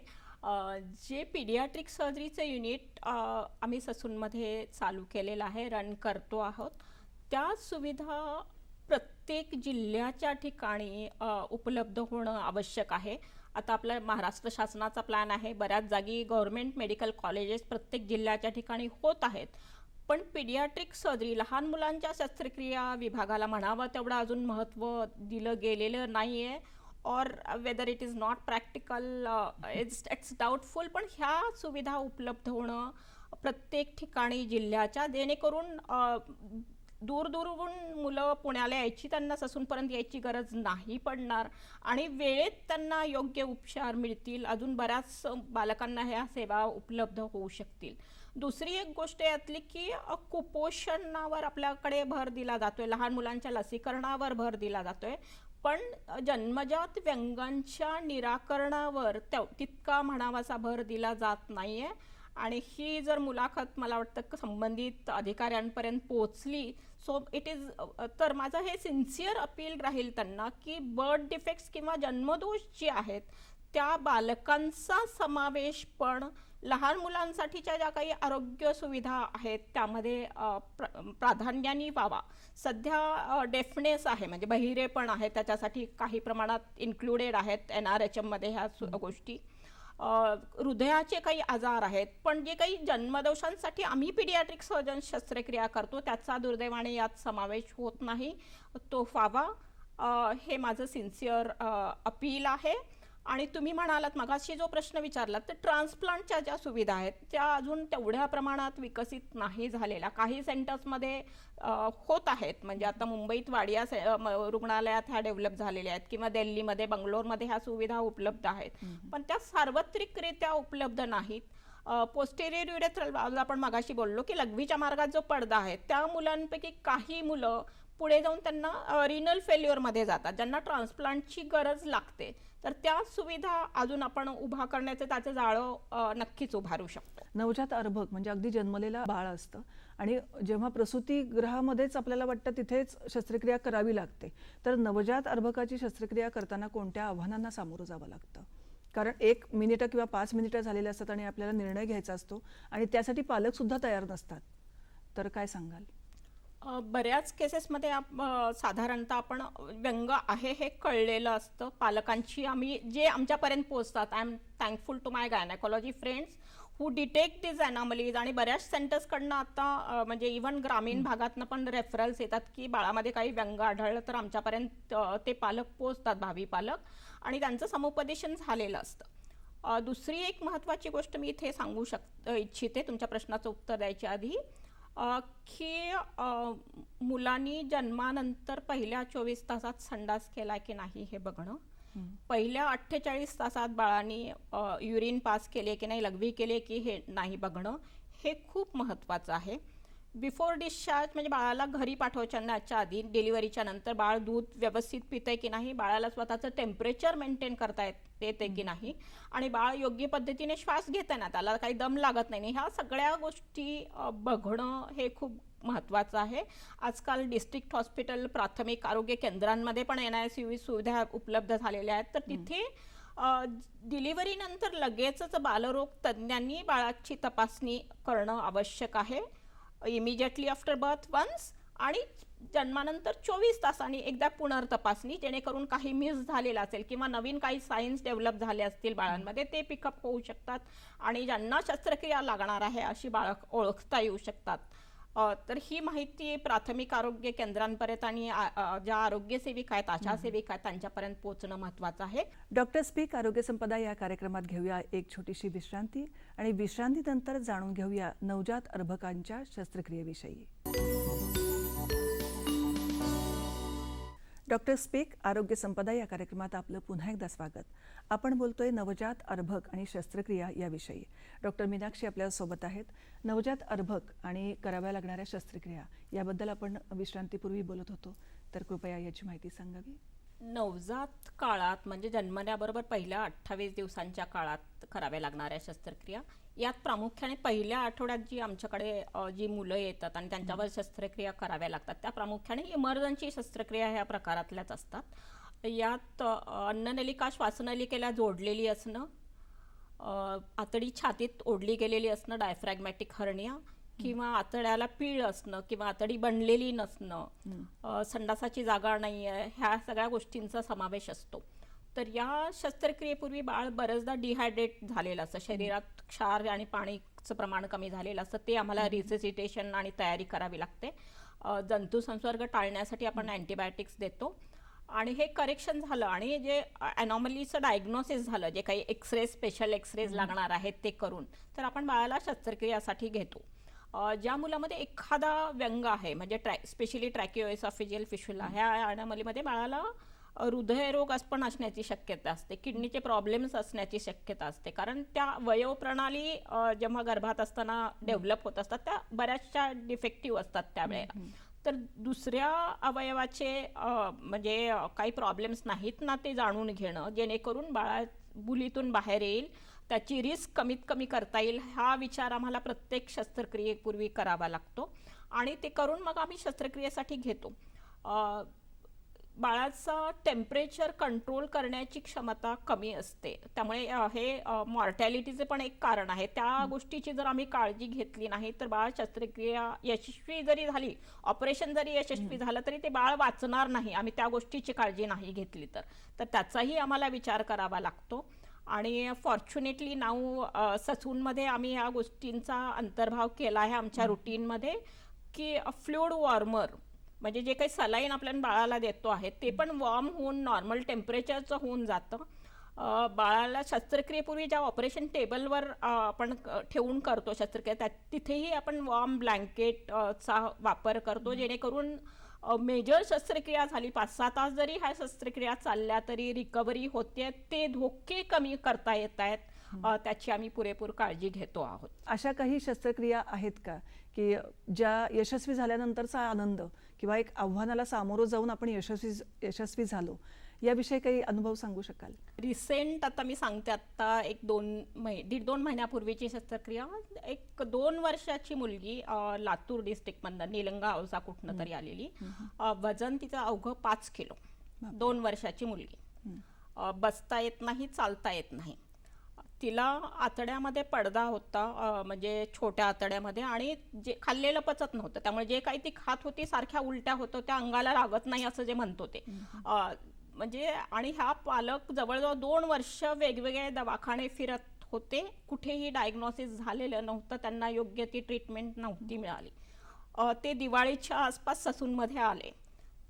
जे पीडियाट्रिक सर्जरीचं युनिट आम्ही ससूनमध्ये चालू केलेलं आहे, रन करतो आहोत, त्या सुविधा प्रत्येक जिल्ह्याच्या ठिकाणी उपलब्ध होणं आवश्यक आहे. आता आपल्या महाराष्ट्र शासनाचा प्लॅन आहे, बऱ्याच जागी गव्हर्नमेंट मेडिकल कॉलेजेस प्रत्येक जिल्ह्याच्या ठिकाणी होत आहेत. पण पीडियाट्रिक सर्जरी लहान मुलांच्या शस्त्रक्रिया विभागाला म्हणावं तेवढं अजून महत्त्व दिलं गेलेलं नाही आहे. और whether it is not practical it's doubtful. पण ह्या सुविधा उपलब्ध होणं प्रत्येक ठिकाणी जिल्ह्याच्या, जेणेकरून दूरदूरहून मुलं पुण्याला यायची, त्यांना ससूनपर्यंत यायची गरज नाही पडणार आणि वेळेत त्यांना योग्य उपचार मिळतील. अजून बऱ्याच बालकांना ह्या सेवा उपलब्ध होऊ शकतील. दुसरी एक गोष्ट यातली की कुपोषणावर आपल्याकडे भर दिला जातोय, लहान मुलांच्या लसीकरणावर भर दिला जातोय, पण जन्मजात व्यंगांच्या निराकरणावर तितका म्हणावासा भर दिला जात नाहीये. आणि ही जर मुलाखत मला वाटतं संबंधित अधिकाऱ्यांपर्यंत पोहोचली, सो इट इज, तर माझं हे सिन्सिअर अपील राहील त्यांना की बर्थ डिफेक्ट्स किंवा जन्मदोष जे आहेत त्या बालकांचा समावेश पण लहान मुलांसाठीच्या ज्या काही आरोग्य सुविधा आहेत त्यामध्ये प्राधान्याने व्हावा. सध्या डेफनेस आहे म्हणजे बहिरेपण आहे, त्याच्यासाठी काही प्रमाणात इन्क्लुडेड आहेत NRHM मध्ये ह्या गोष्टी. हृदयाचे काही आजार आहेत, पण जे काही जन्मदोषांसाठी आम्ही पीडियाट्रिक सर्जन शस्त्रक्रिया करतो त्याचा दुर्दैवाने यात समावेश होत नाही, तो व्हावा. हे माझं सिन्सिअर अपील आहे. आणि तुम्ही म्हणालात मगाशी जो प्रश्न विचारलात, तर ट्रान्सप्लांटच्या ज्या सुविधा आहेत त्या अजून तेवढ्या प्रमाणात विकसित नाही झालेल्या. काही सेंटर्समध्ये होत आहेत, म्हणजे आता मुंबईत वाडिया रुग्णालयात ह्या डेव्हलप झालेल्या आहेत किंवा दिल्लीमध्ये, बंगलोरमध्ये ह्या सुविधा उपलब्ध आहेत, पण त्या सार्वत्रिकरित्या उपलब्ध नाहीत. पोस्टेरियर युरेथ्रल आपण मगाशी बोललो की लघवीच्या मार्गात जो पडदा आहे, त्या मुलांपैकी काही मुलं पुढे जाऊन त्यांना रिनल फेल्युअरमध्ये जातात, ज्यांना ट्रान्सप्लांटची गरज लागते. तर त्या सुविधा अजून आपण उभा करण्याचं त्याचं जाळं नक्कीच उभारू शकतो. नवजात अर्भक म्हणजे अगदी जन्मलेला बाळ असतं आणि जेव्हा प्रसूतीगृहामध्येच आपल्याला वाटतं तिथेच शस्त्रक्रिया करावी लागते, तर नवजात अर्भकाची शस्त्रक्रिया करताना कोणत्या आव्हानांना सामोरं जावं लागतं? कारण 1 मिनिटं किंवा 5 मिनिटं झालेले असतात आणि आपल्याला निर्णय घ्यायचा असतो आणि त्यासाठी पालक सुद्धा तयार नसतात, तर काय सांगाल? बऱ्याच केसेसमध्ये साधारणतः आपण व्यंग आहे हे कळलेलं असतं पालकांची. आम्ही जे आमच्यापर्यंत पोहोचतात, I am thankful to my gynaecology friends who detect this anomalies. आणि बऱ्याच सेंटर्सकडनं आता म्हणजे इव्हन ग्रामीण भागातनं पण रेफरल्स येतात की बाळामध्ये काही व्यंग आढळलं तर आमच्यापर्यंत ते पालक पोहोचतात, भावी पालक, आणि त्यांचं समुपदेशन झालेलं असतं. दुसरी एक महत्त्वाची गोष्ट मी इथे सांगू इच्छिते तुमच्या प्रश्नाचं उत्तर द्यायच्या आधी, की मुलांनी जन्मानंतर पहिल्या 24 तासात संडास केला की नाही हे बघणं, पहिल्या 48 तासात बाळांनी युरिन पास केले की नाही, लघवी केले की हे नाही बघणं, हे खूप महत्त्वाचं आहे. बिफोर डिस्चार्ज म्हणजे बाळाला घरी पाठवण्याच्या आधी, डिलिव्हरीच्या नंतर बाळ दूध व्यवस्थित पितंय की नाही, बाळाला स्वतःचं टेम्परेचर मेंटेन करता येते की नाही, आणि बाळ योग्य पद्धतीने श्वास घेतंय ना, त्याला काही दम लागत नाही, ह्या सगळ्या गोष्टी बघणं हे खूप महत्त्वाचं आहे. आजकाल डिस्ट्रिक्ट हॉस्पिटल, प्राथमिक आरोग्य केंद्रांमध्ये पण NICU सुविधा उपलब्ध झालेल्या आहेत. तर तिथे डिलिव्हरीनंतर लगेचच बालरोग तज्ज्ञांनी बाळाची तपासणी करणं आवश्यक आहे. इमिजिएटली आफ्टर बर्थ वन्स, आणि जन्मानंतर 24 तासांनी एकदा पुनर्तपासणी, जेणेकरून काही मिस झालेलं असेल किंवा नवीन काही सायन्स डेव्हलप झाले असतील बाळांमध्ये ते पिकअप होऊ शकतात आणि ज्यांना शस्त्रक्रिया लागणार आहे अशी बाळं ओळखता येऊ शकतात. तर ही माहिती प्राथमिक आरोग्य केंद्रांपर्यंत आणि ज्या आरोग्य सेविका आहेत, आशा सेविका आहेत, त्यांच्यापर्यंत पोहोचणं महत्त्वाचं आहे. डॉक्टर स्पीक आरोग्य संपदा या कार्यक्रमात घेऊया एक छोटीशी विश्रांती, आणि विश्रांतीनंतर जाणून घेऊया नवजात अर्भकांच्या शस्त्रक्रियेविषयी. डॉक्टर स्पीक आरोग्य संपदा या कार्यक्रमात आपलं पुन्हा एकदा स्वागत. आपण बोलतोय नवजात अर्भक आणि शस्त्रक्रिया याविषयी. डॉक्टर मीनाक्षी आपल्यासोबत आहेत. नवजात अर्भक आणि कराव्या लागणाऱ्या शस्त्रक्रिया याबद्दल आपण विश्रांतीपूर्वी बोलत होतो, तर कृपया याची माहिती सांगावी. नवजात काळात म्हणजे जन्मल्याबरोबर पहिल्या 28 दिवसांच्या काळात कराव्या लागणाऱ्या शस्त्रक्रिया, यात प्रामुख्याने पहिल्या आठवड्यात जी आमच्याकडे जी मुलं येतात आणि त्यांच्यावर शस्त्रक्रिया कराव्या लागतात त्या प्रामुख्याने इमर्जन्सी शस्त्रक्रिया ह्या प्रकारातल्याच असतात. यात अन्ननलिका श्वासनलिकेला जोडलेली असणं, आतडी छातीत ओढली गेलेली असणं, डायफ्रॅग्मॅटिक हर्निया, किंवा आतड्याला पीळ असणं किंवा आतडी बनलेली नसणं, संडासाची जागा नाही आहे, ह्या सगळ्या गोष्टींचा समावेश असतो. तर या शस्त्रक्रियेपूर्वी बाळ बरेचदा डिहायड्रेट झालेलं असतं, शरीरात क्षार आणि पाणीचं प्रमाण कमी झालेलं असतं, ते आम्हाला रिससिटेशन आणि तयारी करावी लागते. जंतुसंसर्ग टाळण्यासाठी आपण अँटीबायोटिक्स देतो, आणि हे करेक्शन झालं आणि जे अनॉमलीचं डायग्नोसिस झालं, जे काही एक्सरे, स्पेशल एक्सरेज लागणार आहेत ते करून, तर आपण बाळाला शस्त्रक्रियासाठी घेतो. ज्या मुलामध्ये एखादा व्यंग आहे, म्हणजे स्पेशली ट्रॅकिओएसॉफेजियल फिशुला, ह्या अनॉमलीमध्ये बाळाला हृदयरोग पण असण्याची शक्यता असते, किडनीचे प्रॉब्लेम्स असण्याची शक्यता असते, कारण त्या वयव प्रणाली जेव्हा गर्भात असताना डेव्हलप होत असतात त्या बऱ्याचशा डिफेक्टिव्ह असतात त्यावेळेला. तर दुसऱ्या अवयवाचे म्हणजे काही प्रॉब्लेम्स नाहीत ना ते जाणून घेणं, जेणेकरून बाळा बुलीतून बाहेर येईल, त्याची रिस्क कमीत कमी करता येईल, हा विचार आम्हाला प्रत्येक शस्त्रक्रियेपूर्वी करावा लागतो, आणि ते करून मग आम्ही शस्त्रक्रियेसाठी घेतो. बाळाचं टेम्परेचर कंट्रोल करण्याची क्षमता कमी असते, त्यामुळे हे मॉर्टॅलिटीचे पण एक कारण आहे. त्या गोष्टीची जर आम्ही काळजी घेतली नाही तर बाळ शस्त्रक्रिया यशस्वी जरी झाली, ऑपरेशन जरी यशस्वी झालं तरी ते बाळ वाचणार नाही, आम्ही त्या गोष्टीची काळजी नाही घेतली तर त्याचाही आम्हाला विचार करावा लागतो. आणि फॉर्च्युनेटली नाऊ ससूनमध्ये आम्ही ह्या गोष्टींचा अंतर्भाव केला आहे आमच्या रुटीनमध्ये, की फ्लूइड वॉर्मर म्हणजे जे काही सलाईन आपल्या बाळाला देतो आहे ते पण वॉर्म होऊन नॉर्मल टेम्परेचरचं होऊन जातं. बाळाला शस्त्रक्रियेपूर्वी ज्या ऑपरेशन टेबलवर आपण ठेवून करतो शस्त्रक्रिया, तिथेही आपण वॉर्म ब्लँकेटचा वापर करतो, जेणेकरून मेजर शस्त्रक्रिया झाली 5-6 तास जरी ह्या शस्त्रक्रिया चालल्या तरी रिकव्हरी होते, ते धोके कमी करता येत आहेत, त्याची आम्ही पुरेपूर काळजी घेतो आहोत. अशा काही शस्त्रक्रिया आहेत का की ज्या यशस्वी झाल्यानंतरचा आनंद किंवा एक आव्हानाला सामोरं जाऊन आपण यशस्वी झालो, याविषयी काही अनुभव सांगू शकाल? रिसेंट आता मी सांगते, आता एक 1.5-2 महिन्यापूर्वीची शस्त्रक्रिया, एक 2 वर्षाची मुलगी लातूर डिस्ट्रिक्टमधनं निलंगा औसा कुठनं तरी आलेली, वजन तिचं अवघं 5 किलो, 2 वर्षाची मुलगी, बसता येत नाही, चालता येत नाही, तिला आतड्यामध्ये पडदा होता, म्हणजे छोट्या आतड्यामध्ये, आणि जे खाल्लेलं पचत नव्हतं, त्यामुळे जे काही ती खात होती सारख्या उलट्या होतं, त्या अंगाला लागत नाही असं जे म्हणतो ते, म्हणजे, आणि ह्या पालक जवळजवळ 2 वर्ष वेगवेगळे दवाखाने फिरत होते, कुठेही डायग्नोसिस झालेलं नव्हतं, त्यांना योग्य ती ट्रीटमेंट नव्हती मिळाली. ते दिवाळीच्या आसपास ससूनमध्ये आले,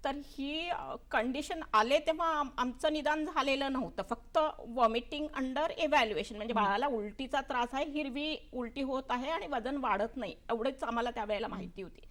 तर ही कंडिशन आले तेव्हा आमचं निदान झालेलं नव्हतं, फक्त वॉमिटिंग अंडर इव्हॅल्युएशन, म्हणजे बाळाला उलटीचा त्रास आहे, हिरवी उलटी होत आहे आणि वजन वाढत नाही, एवढंच आम्हाला त्यावेळेला माहिती होती.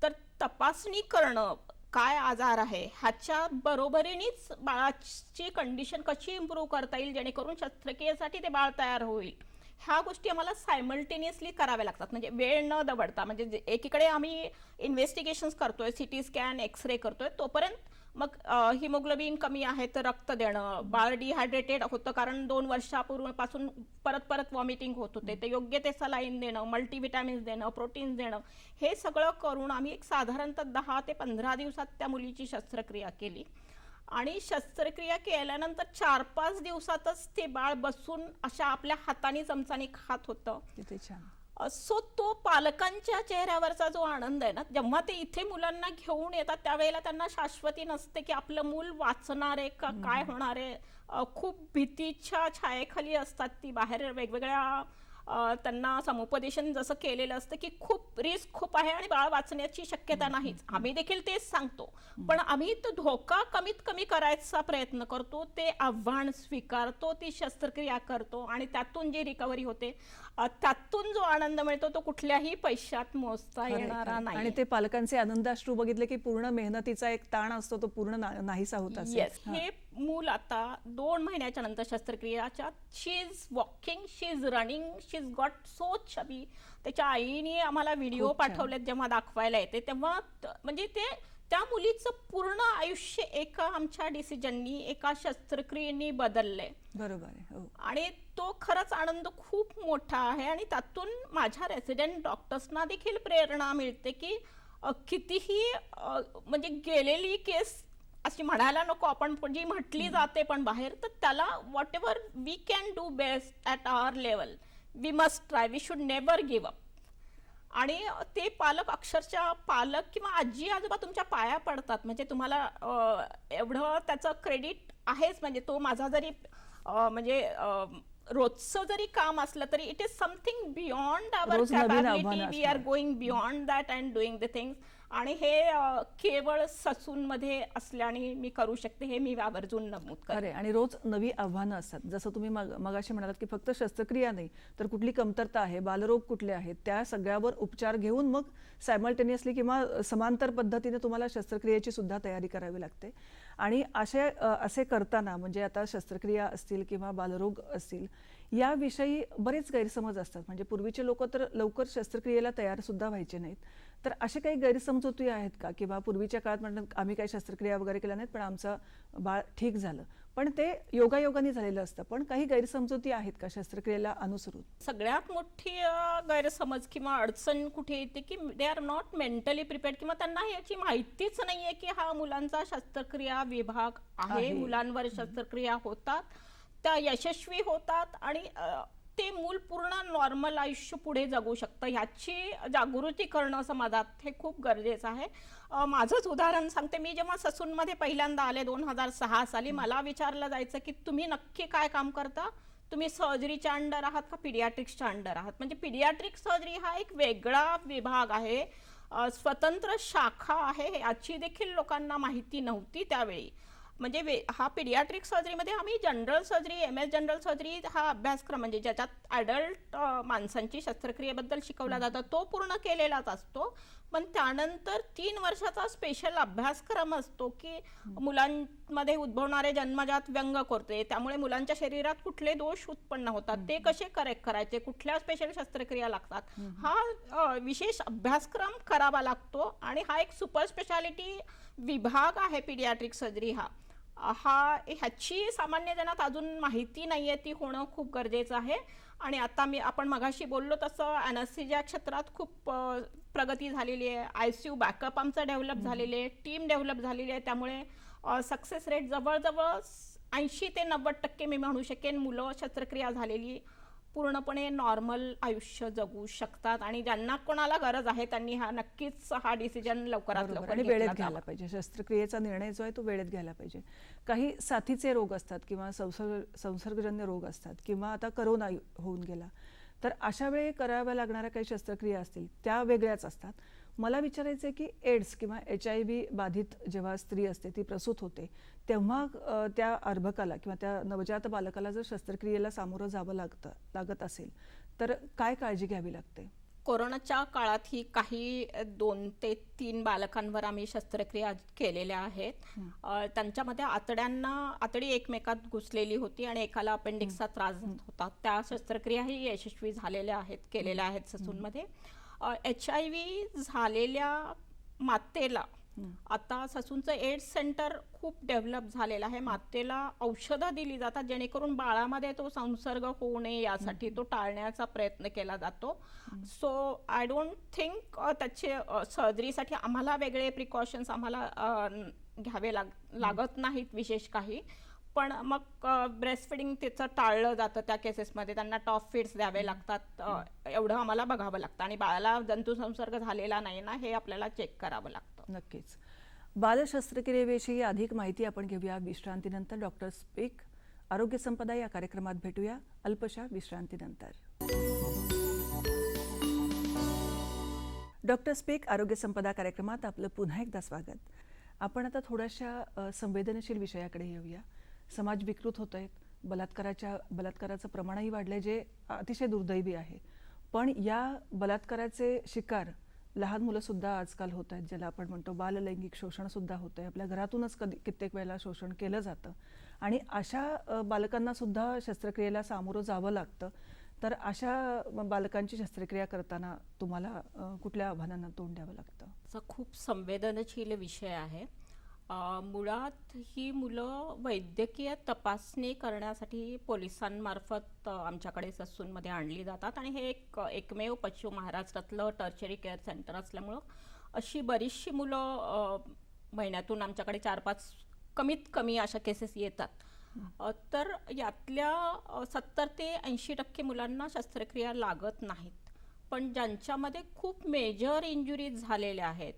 तर तपासणी करणं, काय आजार आहे ह्याच्या बरोबरीनेच बाळाची कंडिशन कशी इम्प्रूव्ह करता येईल जेणेकरून शस्त्रक्रियेसाठी ते बाळ तयार होईल, ह्या गोष्टी आम्हाला सायमल्टेनियसली कराव्या लागतात. म्हणजे वेळ न दवडता, म्हणजे एकीकडे आम्ही इन्व्हेस्टिगेशन्स करतोय, सिटी स्कॅन, एक्सरे करतोय, तोपर्यंत मग हिमोग्लोबिन कमी आहे तर रक्त देणं, बाळ डिहायड्रेटेड होतं कारण 2 वर्षापूर्वीपासून परत परत वॉमिटिंग होत होते, ते योग्य ते सलाईन देणं, मल्टीव्हिटॅमिन्स देणं, प्रोटीन्स देणं, हे सगळं करून आम्ही एक साधारणतः 10 ते 15 दिवसात त्या मुलीची शस्त्रक्रिया केली. आणि शस्त्रक्रिया केल्यानंतर 4-5 दिवसातच ते बाळ बसून अशा आपल्या हाताने चमचाने खात होतं. किती छान. सो तो पालकांच्या चेहऱ्यावरचा जो आनंद आहे ना, जेव्हा ते इथे मुलांना घेऊन येतात त्यावेळेला त्यांना शाश्वती नसते की आपलं मूल वाचणार आहे का, काय होणार आहे. खूप भीतीच्या छायेखाली असतात ती, बाहेर वेगवेगळ्या त्यांना समुपदेशन जसं केलेलं असतं की खूप रिस्क खूप आहे आणि बाळ वाचण्याची शक्यता नाहीच, आम्ही देखील तेच सांगतो, पण आम्ही तो धोका कमीत कमी करायचा प्रयत्न करतो, ते आव्हान स्वीकारतो, ती शस्त्रक्रिया करतो आणि त्यातून जी रिकव्हरी होते, त्यातून जो आनंद मिळतो तो कुठल्याही पैशात मोजता येणारा नाही. आणि ते पालकांचे आनंदाश्रू बघितले की पूर्ण मेहनतीचा एक ताण असतो तो पूर्ण नाहीसा होत असेल. येस, हे मूल आता 2 महिन्याच्या नंतर शस्त्रक्रियाच्या, she is walking, she is running, she is got so chubby. त्याच्या आईने आम्हाला व्हिडिओ पाठवलेत, जेव्हा दाखवायला येते तेव्हा म्हणजे ते त्या मुलीचं पूर्ण आयुष्य एका आमच्या डिसिजननी, एका शस्त्रक्रियेने बदललंय. बरोबर आहे. हो. आणि तो खरंच आनंद खूप मोठा आहे आणि त्यातून माझ्या रेसिडेंट डॉक्टर्सना देखील प्रेरणा मिळते की कितीही म्हणजे गेलेली केस अशी म्हणायला नको आपण, जी म्हटली जाते पण बाहेर, तर त्याला whatever we can do best at our level, we must try, we should never give up. आणि ते पालक अक्षरशः, पालक किंवा आजी आजोबा तुमच्या पाया पडतात, म्हणजे तुम्हाला एवढं त्याचं क्रेडिट आहेच. म्हणजे तो माझा जरी म्हणजे रोजचं जरी काम असलं तरी it is something beyond our capability, we are going beyond that and doing the things. आणि हे केवळ ससूनमध्ये असल्याने मी करू शकते, हे मी आवर्जून नमूद करते. अरे, आणि रोज नवी आव्हानं असतात. जसं तुम्ही मगाशी म्हणालात की फक्त शस्त्रक्रिया नाही तर कुठली कमतरता आहे, बालरोग कुठले आहेत, त्या सगळ्यावर उपचार घेऊन मग सायमल्टेनियसली किंवा समांतर पद्धतीने तुम्हाला शस्त्रक्रियेची सुद्धा तयारी करावी लागते. आणि असे करताना म्हणजे आता शस्त्रक्रिया असतील किंवा बालरोग असतील याविषयी बरेच गैरसमज असतात. म्हणजे पूर्वीचे लोक तर लवकर शस्त्रक्रियेला तयार सुद्धा व्हायचे नाहीत. तर असे काही गैरसमजुती आहेत का, किंवा पूर्वीच्या काळात म्हणतात आम्ही काही शस्त्रक्रिया वगैरे केल्या नाहीत पण आमचं बाळ ठीक झालं, पण ते योगायोगाने झालेलं असतं, पण काही गैरसमजुती आहेत का शस्त्रक्रियेला अनुसरून? सगळ्यात मोठी गैरसमज किंवा अडचण कुठे येते की they are not mentally prepared, किंवा त्यांना याची माहितीच नाहीये की हा मुलांचा शस्त्रक्रिया विभाग आहे, मुलांवर शस्त्रक्रिया होतात, त्या यशस्वी होतात आणि ते मूल पूर्ण नॉर्मल आयुष्य पुढे जगू शकतं, ह्याची जागृती करणं समाजात हे खूप गरजेचं आहे. माझंच उदाहरण सांगते. मी जेव्हा ससूनमध्ये पहिल्यांदा आले 2006 साली, मला विचारलं जायचं की तुम्ही नक्की काय काम करता, तुम्ही सर्जरीच्या अंडर आहात का पीडियाट्रिक्सच्या अंडर आहात. म्हणजे पीडियाट्रिक सर्जरी हा एक वेगळा विभाग आहे, स्वतंत्र शाखा आहे, याची देखील लोकांना माहिती नव्हती त्यावेळी. म्हणजे हा पीडियाट्रिक सर्जरीमध्ये आम्ही general surgery, MS general surgery हा अभ्यासक्रम, म्हणजे ज्याच्यात ॲडल्ट माणसांची शस्त्रक्रियेबद्दल शिकवला जातं, तो पूर्ण केलेलाच असतो. पण त्यानंतर 3 वर्षाचा स्पेशल अभ्यासक्रम असतो की मुलांमध्ये उद्भवणारे जन्मजात व्यंग करते, त्यामुळे मुलांच्या शरीरात कुठले दोष उत्पन्न होतात ते कसे करेक्ट करायचे, कुठल्या स्पेशल शस्त्रक्रिया लागतात, हा विशेष अभ्यासक्रम करावा लागतो. आणि हा एक सुपर स्पेशालिटी विभाग आहे पीडियाट्रिक सर्जरी ह्याची सामान्य जनात अजून माहिती नाहीये, ती होणं खूप गरजेचं आहे. आणि आता आपण मगाशी बोललो तसं अॅनेस्थेसिया क्षेत्रात खूप प्रगती झालेली आहे, ICU बॅकअप आमचं डेव्हलप झालेले आहे, टीम डेव्हलप झालेली आहे, त्यामुळे सक्सेस रेट जवळजवळ 80 ते 90% मी म्हणू शकेन मुलं शस्त्रक्रिया झालेली पूर्णपणे नॉर्मल आयुष्य जगू शकतात. आणि ज्यांना कोणाला गरज आहे त्यांनी नक्कीच हा डिसिजन लवकरात लवकर आणि वेळेत घ्यायला पाहिजे. शस्त्रक्रियेचा निर्णय जो आहे तो वेळेत घ्यायला पाहिजे. काही साथीचे रोग असतात किंवा संसर्गजन्य रोग असतात, किंवा आता करोना होऊन गेला, तर अशा वेळी कराव्या लागणाऱ्या काही शस्त्रक्रिया असतील त्या वेगळ्याच असतात. मला विचारायचं आहे की एड्स किंवा HIV बाधित जेव्हा स्त्री असते ती प्रसूत होते तेव्हा त्या अर्भकाला किंवा त्या नवजात बालकाला जर शस्त्रक्रियेला सामोरं जावं लागत असेल तर काय काळजी घ्यावी लागते? कोरोनाच्या काळात ही काही 2 ते 3 बालकांवर आम्ही शस्त्रक्रिया केलेल्या आहेत. त्यांच्यामध्ये आतडी एकमेकात घुसलेली होती आणि एकाला अपेंडिक्सचा त्रास होता. त्या शस्त्रक्रियाही यशस्वी केलेल्या आहेत ससूनमध्ये. HIV झालेल्या मातेला आता ससूनचं एड्स सेंटर खूप डेव्हलप झालेलं आहे. मातेला औषधं दिली जातात जेणेकरून बाळामध्ये तो संसर्ग होऊ नये यासाठी तो टाळण्याचा प्रयत्न केला जातो. सो आय डोंट थिंक त्याचे सर्जरीसाठी आम्हाला वेगळे प्रिकॉशन्स घ्यावे लागत नाहीत विशेष काही. पण मग ब्रेस्ट फिडिंग तिचं टाळलं जातं त्या केसेसमध्ये. त्यांना टॉप फीड्स द्यावे लागतात. एवढं आम्हाला बघावं लागतं आणि बाळाला जंतुसंसर्ग झालेला नाही ना हे आपल्याला चेक करावं लागतं. नक्कीच. बाल शस्त्रक्रियेविषयी अधिक माहिती आपण घेऊया विश्रांतीनंतर. डॉक्टर स्पीक आरोग्य संपदा या कार्यक्रमात भेटूया अल्पशा विश्रांतीनंतर. डॉक्टर स्पीक आरोग्य संपदा कार्यक्रमात आपलं पुन्हा एकदा स्वागत. आपण आता थोड्याशा संवेदनशील विषयाकडे येऊया. समाज विकृत होत आहेत. बलात्काराचं प्रमाणही वाढलंय जे अतिशय दुर्दैवी आहे. पण या बलात्काराचे शिकार लहान मुलं सुद्धा आजकाल होत आहेत, ज्याला आपण म्हणतो बाललैंगिक शोषण सुद्धा होतंय. आपल्या घरातूनच कित्येक वेळेला शोषण केलं जातं आणि अशा बालकांना सुद्धा शस्त्रक्रियेला सामोरं जावं लागतं. तर अशा बालकांची शस्त्रक्रिया करताना तुम्हाला कुठल्या आव्हानांना तोंड द्यावं लागतं? हा खूप संवेदनशील विषय आहे. मुळात ही मुलं वैद्यकीय तपासणी करण्यासाठी पोलिसांमार्फत आमच्याकडे ससूनमध्ये आणली जातात आणि हे एकमेव पश्चिम महाराष्ट्रातलं टर्चरी केअर सेंटर असल्यामुळं अशी बरीचशी मुलं महिन्यातून आमच्याकडे 4-5 कमीत कमी अशा केसेस येतात. तर यातल्या 70 ते 80% मुलांना शस्त्रक्रिया लागत नाहीत. पण ज्यांच्यामध्ये खूप मेजर इंजुरीज झालेल्या आहेत,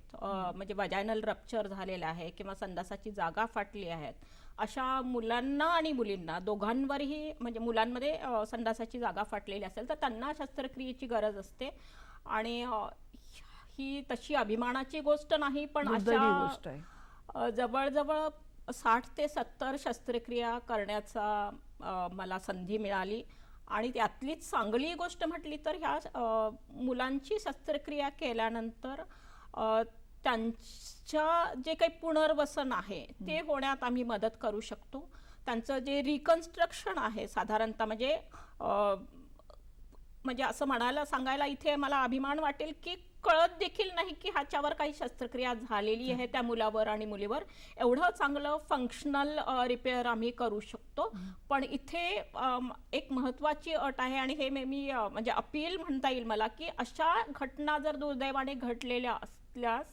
म्हणजे वजायनल रप्चर झालेलं आहे किंवा संडासाची जागा फाटली आहेत, अशा मुलांना आणि मुलींना दोघांवरही, म्हणजे मुलांमध्ये संडासाची जागा फाटलेली असेल तर त्यांना शस्त्रक्रियेची गरज असते. आणि ही तशी अभिमानाची गोष्ट नाही, पण अशा जवळजवळ 60 ते 70 शस्त्रक्रिया करण्याचा मला संधी मिळाली. आणि त्यातलीच चांगली गोष्ट म्हटली तर ह्या मुलांची शस्त्रक्रिया केल्यानंतर त्यांच्या जे काही पुनर्वसन आहे ते होण्यात आम्ही मदत करू शकतो. त्यांचं जे रिकन्स्ट्रक्शन आहे साधारणतः, म्हणजे असं सांगायला इथे मला अभिमान वाटेल की कळत देखील नाही की ह्याच्यावर काही शस्त्रक्रिया झालेली आहे त्या मुलावर आणि मुलीवर. एवढं चांगलं फंक्शनल रिपेअर आम्ही करू शकतो. पण इथे एक महत्त्वाची अट आहे आणि हे मी म्हणजे अपील म्हणता येईल मला, की अशा घटना जर दुर्दैवाने घडलेल्या असल्यास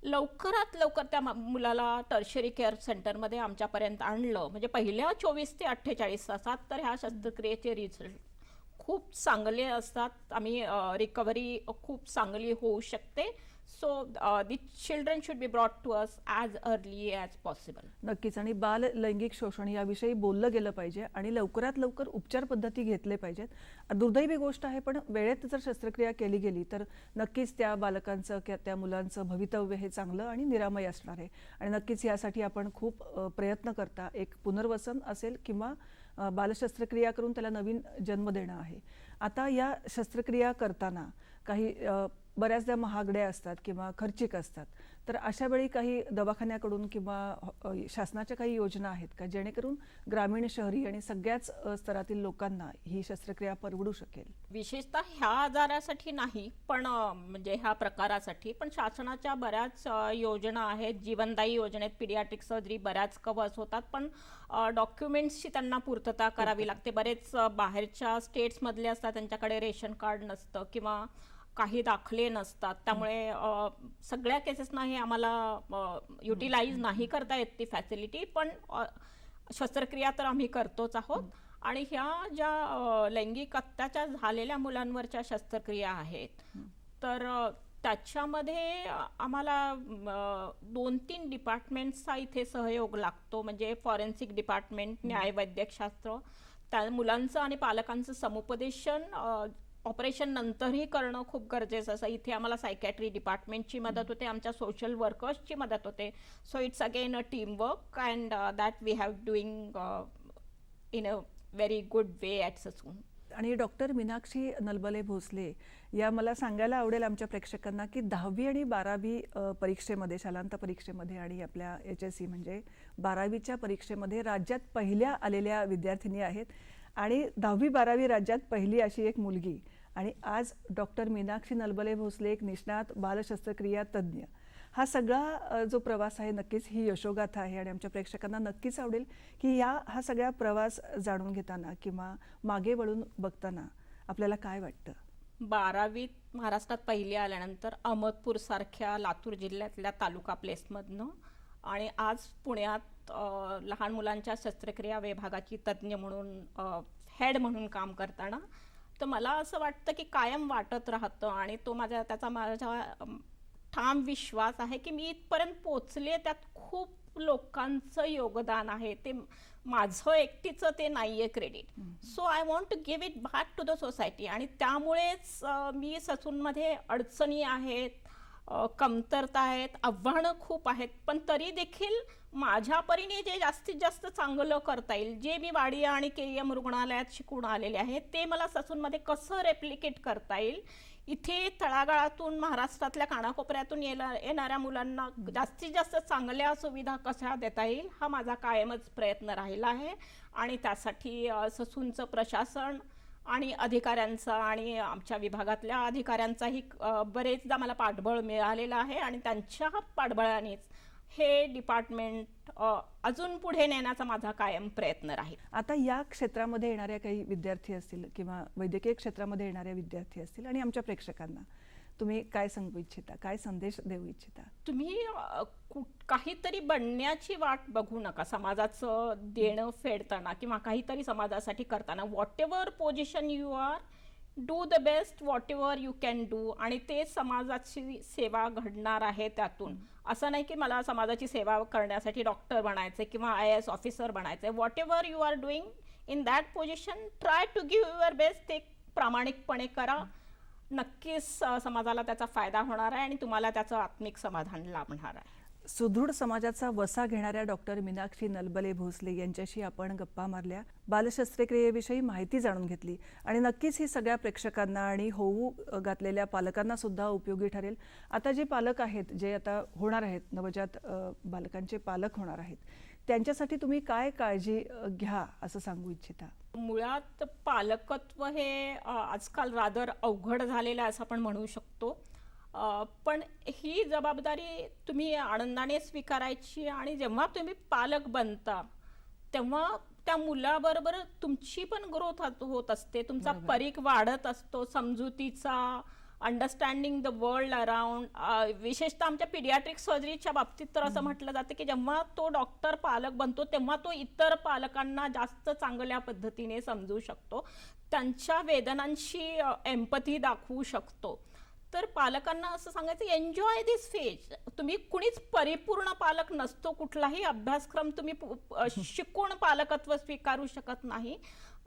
लवकरात लवकर त्या मुलाला टर्शरी केअर सेंटरमध्ये आमच्यापर्यंत आणलं, म्हणजे पहिल्या 24 ते 48 तासात, तर ह्या शस्त्रक्रियेचे रिझल्ट खूप चांगले असतात. आम्ही रिकव्हरी खूप चांगली होऊ शकते. So the children should be brought to us as early as possible. नक्कीच. आणि बाल लैंगिक शोषण याविषयी बोललं गेलं पाहिजे आणि लवकरात लवकर उपचार पद्धती घेतले पाहिजेत. दुर्दैवी गोष्ट आहे, पण वेळेत जर शस्त्रक्रिया केली गेली तर नक्कीच त्या बालकांचं किंवा त्या मुलांचं भवितव्य हे चांगलं आणि निरामय असणार आहे. आणि नक्कीच यासाठी आपण खूप प्रयत्न करता. एक पुनर्वसन असेल किंवा बालशस्त्रक्रिया करून त्याला नवीन जन्म देणं आहे. आता या शस्त्रक्रिया करताना काही बऱ्याचदा महागड्या असतात किंवा खर्चिक असतात. तर अशा वेळी काही दवाखान्याकडून किंवा शासनाच्या काही योजना आहेत का, जेणेकरून ग्रामीण, शहरी आणि सगळ्याच स्तरातील लोकांना ही शस्त्रक्रिया परवडू शकेल? विशेषतः ह्या आजारासाठी नाही, पण म्हणजे ह्या प्रकारासाठी पण शासनाच्या बऱ्याच योजना आहेत. जीवनदायी योजनेत पीडियाट्रिक सर्जरी बऱ्याच कव्हर्स होतात, पण डॉक्युमेंट्सची त्यांना पूर्तता करावी लागते. बरेच बाहेरच्या स्टेट्समधले असतात, त्यांच्याकडे रेशन कार्ड नसतं किंवा काही दाखले नसतात. त्यामुळे सगळ्या केसेसना हे आम्हाला युटिलाइज नाही करता येत ती फॅसिलिटी. पण शस्त्रक्रिया तर आम्ही करतोच आहोत. आणि ह्या ज्या लैंगिक अत्याचार झालेल्या मुलांवरच्या शस्त्रक्रिया आहेत, तर त्याच्यामध्ये आम्हाला 2-3 डिपार्टमेंट्सचा इथे सहयोग लागतो. म्हणजे फॉरेन्सिक डिपार्टमेंट, न्याय वैद्यकशास्त्र, त्या मुलांचं आणि पालकांचं समुपदेशन ऑपरेशन नंतरही करणं खूप गरजेचं असं. इथे आम्हाला सायकॅट्री डिपार्टमेंटची मदत होते, आमच्या सोशल वर्कर्सची मदत होते. So it's again a team work and that we have doing in a very good way at Sassoon. आणि डॉक्टर मीनाक्षी नलबले भोसले या मला सांगायला आवडेल आमच्या प्रेक्षकांना की 10वी आणि 12वी परीक्षेमध्ये, शालांत परीक्षेमध्ये आणि आपल्या HSC म्हणजे 12वीच्या परीक्षेमध्ये राज्यात पहिल्या आलेल्या विद्यार्थिनी आहेत. आणि 10वी 12वी राज्यात पहिली अशी एक मुलगी. आणि आज डॉक्टर मीनाक्षी नलबले भोसले एक निष्णात बालशस्त्रक्रिया तज्ज्ञ. हा सगळा जो प्रवास आहे नक्कीच ही यशोगाथा आहे आणि आमच्या प्रेक्षकांना नक्कीच आवडेल की हा सगळा प्रवास जाणून घेताना किंवा मागे वळून बघताना आपल्याला काय वाटतं? 12वीत महाराष्ट्रात पहिली आल्यानंतर अहमदपूरसारख्या लातूर जिल्ह्यातल्या तालुका प्लेसमधनं आणि आज पुण्यात लहान मुलांच्या शस्त्रक्रिया विभागाची तज्ज्ञ म्हणून हेड म्हणून काम करताना तर मला असं वाटतं की कायम वाटत राहतं आणि तो त्याचा माझ्या ठाम विश्वास आहे की मी इथपर्यंत पोचले त्यात खूप लोकांचं योगदान आहे. ते माझं एकटीचं ते नाही आहे credit. So I want to give it back to the society. आणि त्यामुळेच मी ससूनमध्ये अडचणी आहेत, कमतरता आहेत, आव्हानं खूप आहेत, पण तरी देखील माझ्या परीने जे जास्तीत जास्त चांगलं करता येईल, जे मी वाडिया आणि KEM रुग्णालयात शिकून आलेले आहे ते मला ससूनमध्ये कसं रेप्लिकेट करता येईल, इथे तळागाळातून महाराष्ट्रातल्या कानाकोपऱ्यातून येणाऱ्या मुलांना जास्तीत जास्त चांगल्या सुविधा कशा देता येईल हा माझा कायमच प्रयत्न राहिला आहे. आणि त्यासाठी ससूनचं प्रशासन आणि अधिकाऱ्यांचा आणि आमच्या विभागातल्या अधिकाऱ्यांचाही बरेचदा मला पाठबळ मिळालेलं आहे आणि त्यांच्या पाठबळानेच हे डिपार्टमेंट अजून पुढे नेण्याचा माझा कायम प्रयत्न राहील. आता या क्षेत्रामध्ये येणाऱ्या काही विद्यार्थी असतील किंवा वैद्यकीय क्षेत्रामध्ये येणाऱ्या विद्यार्थी असतील आणि आमच्या प्रेक्षकांना तुम्ही काय सांगू इच्छिता, काय संदेश देऊ इच्छिता? तुम्ही काहीतरी बनण्याची वाट बघू नका समाजाचं देणं फेडताना किंवा काहीतरी समाजासाठी करताना. Whatever position you are, do the best whatever you can do. आणि ते समाजाची सेवा घडणार आहे त्यातून. असं नाही की मला समाजाची सेवा करण्यासाठी डॉक्टर बनायचं किंवा IAS ऑफिसर बनायचं. Whatever you are doing in that position, try to give your best. ते प्रामाणिकपणे करा. नक्कीच समाजाला त्याचा फायदा होणार आहे आणि तुम्हाला त्याचं आत्मिक समाधान लाभणार आहे. सुदृढ समाजाचा वसा घेणाऱ्या डॉक्टर मीनाक्षी नलबले भोसले यांच्याशी आपण गप्पा मारल्या, बालशस्त्रक्रियेविषयी माहिती जाणून घेतली आणि नक्कीच ही सगळ्या प्रेक्षकांना आणि होऊ घातलेल्या पालकांना सुद्धा उपयोगी ठरेल. आता जे पालक आहेत, जे आता होणार आहेत, नवजात बालकांचे पालक होणार आहेत, त्यांच्यासाठी तुम्ही काय काळजी घ्या असं सांगू इच्छिता? मुळात पालकत्व हे आजकाल रादर अवघड झालेलं आहे असं आपण म्हणू शकतो. पण ही जबाबदारी तुम्ही आनंदाने स्वीकारायची आणि जेव्हा तुम्ही पालक बनता तेव्हा त्या मुलाबरोबर तुमची पण ग्रोथ होत असते, तुमचा परीघ वाढत असतो, समजुतीचा, अंडरस्टँडिंग द वर्ल्ड अराउंड. विशेषतः आमच्या पिडियाट्रिक सर्जरीच्या बाबतीत तर असं म्हटलं जातं की जेव्हा तो डॉक्टर पालक बनतो तेव्हा तो इतर पालकांना जास्त चांगल्या पद्धतीने समजू शकतो, त्यांच्या वेदनांशी एम्पथी दाखवू शकतो. तर पालकांना असं सांगायचं, एन्जॉय दिस फेज. तुम्ही कुणीच परिपूर्ण पालक नसतो. कुठलाही अभ्यासक्रम तुम्ही शिकून पालकत्व स्वीकारू शकत नाही.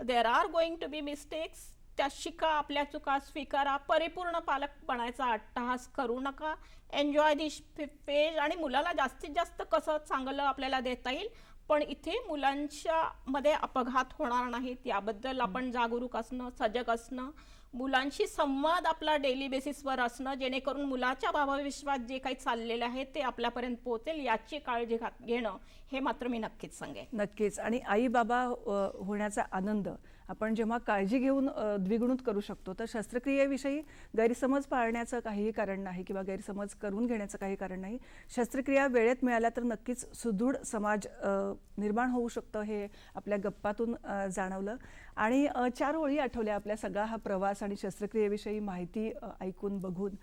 There are going to be mistakes. त्या शिका, आपल्या चुका स्वीकारा. परिपूर्ण पालक बनायचा अट्टहास करू नका. एन्जॉय दिस फेज. आणि मुलाला जास्तीत जास्त कसं चांगलं आपल्याला देता येईल, पण इथे मुलांच्या मध्ये अपघात होणार नाहीत याबद्दल आपण जागरूक असणं, सजग असणं, मुलांशी संवाद आपला डेली बेसिसवर असणं, जेणेकरून मुलाच्या भावविश्वास जे काही चाललेलं आहे ते आपल्यापर्यंत पोहोचेल याची काळजी घेणं हे मात्र मी नक्कीच सांगेन. नक्कीच. आणि आई बाबा होण्याचा आनंद आपण जेव्हा काळजी घेऊन द्विगुणित करू शकतो, तर शस्त्रक्रियेविषयी गैरसमज पाळण्याचं काहीही कारण नाही किंवा गैरसमज करून घेण्याचं काही कारण नाही. शस्त्रक्रिया वेळेत मिळाल्या तर नक्कीच सुदृढ समाज निर्माण होऊ शकतं, हे आपल्या गप्पातून जाणवलं. आणि 4 ओळी आठवल्या आपल्या सगळा हा प्रवास आणि शस्त्रक्रियेविषयी माहिती ऐकून बघून,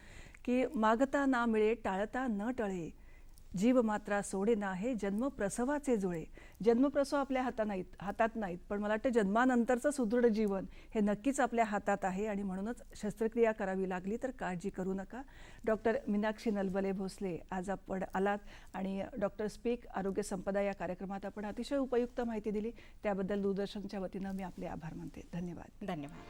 की मागता ना मिळे टाळता न टळे, जीव मात्रा सोडे ना हे जन्मप्रसवाचे जुळे. जन्मप्रसव आपल्या हातात नाहीत, पण मला वाटतं जन्मानंतरचं सुदृढ जीवन हे नक्कीच आपल्या हातात आहे आणि म्हणूनच शस्त्रक्रिया करावी लागली तर काळजी करू नका. डॉक्टर मीनाक्षी नलबले भोसले, आज आपण आलात आणि डॉक्टर स्पीक आरोग्य संपदा या कार्यक्रमात आपण अतिशय उपयुक्त माहिती दिली, त्याबद्दल दूरदर्शनच्या वतीनं मी आपले आभार मानते. धन्यवाद. धन्यवाद.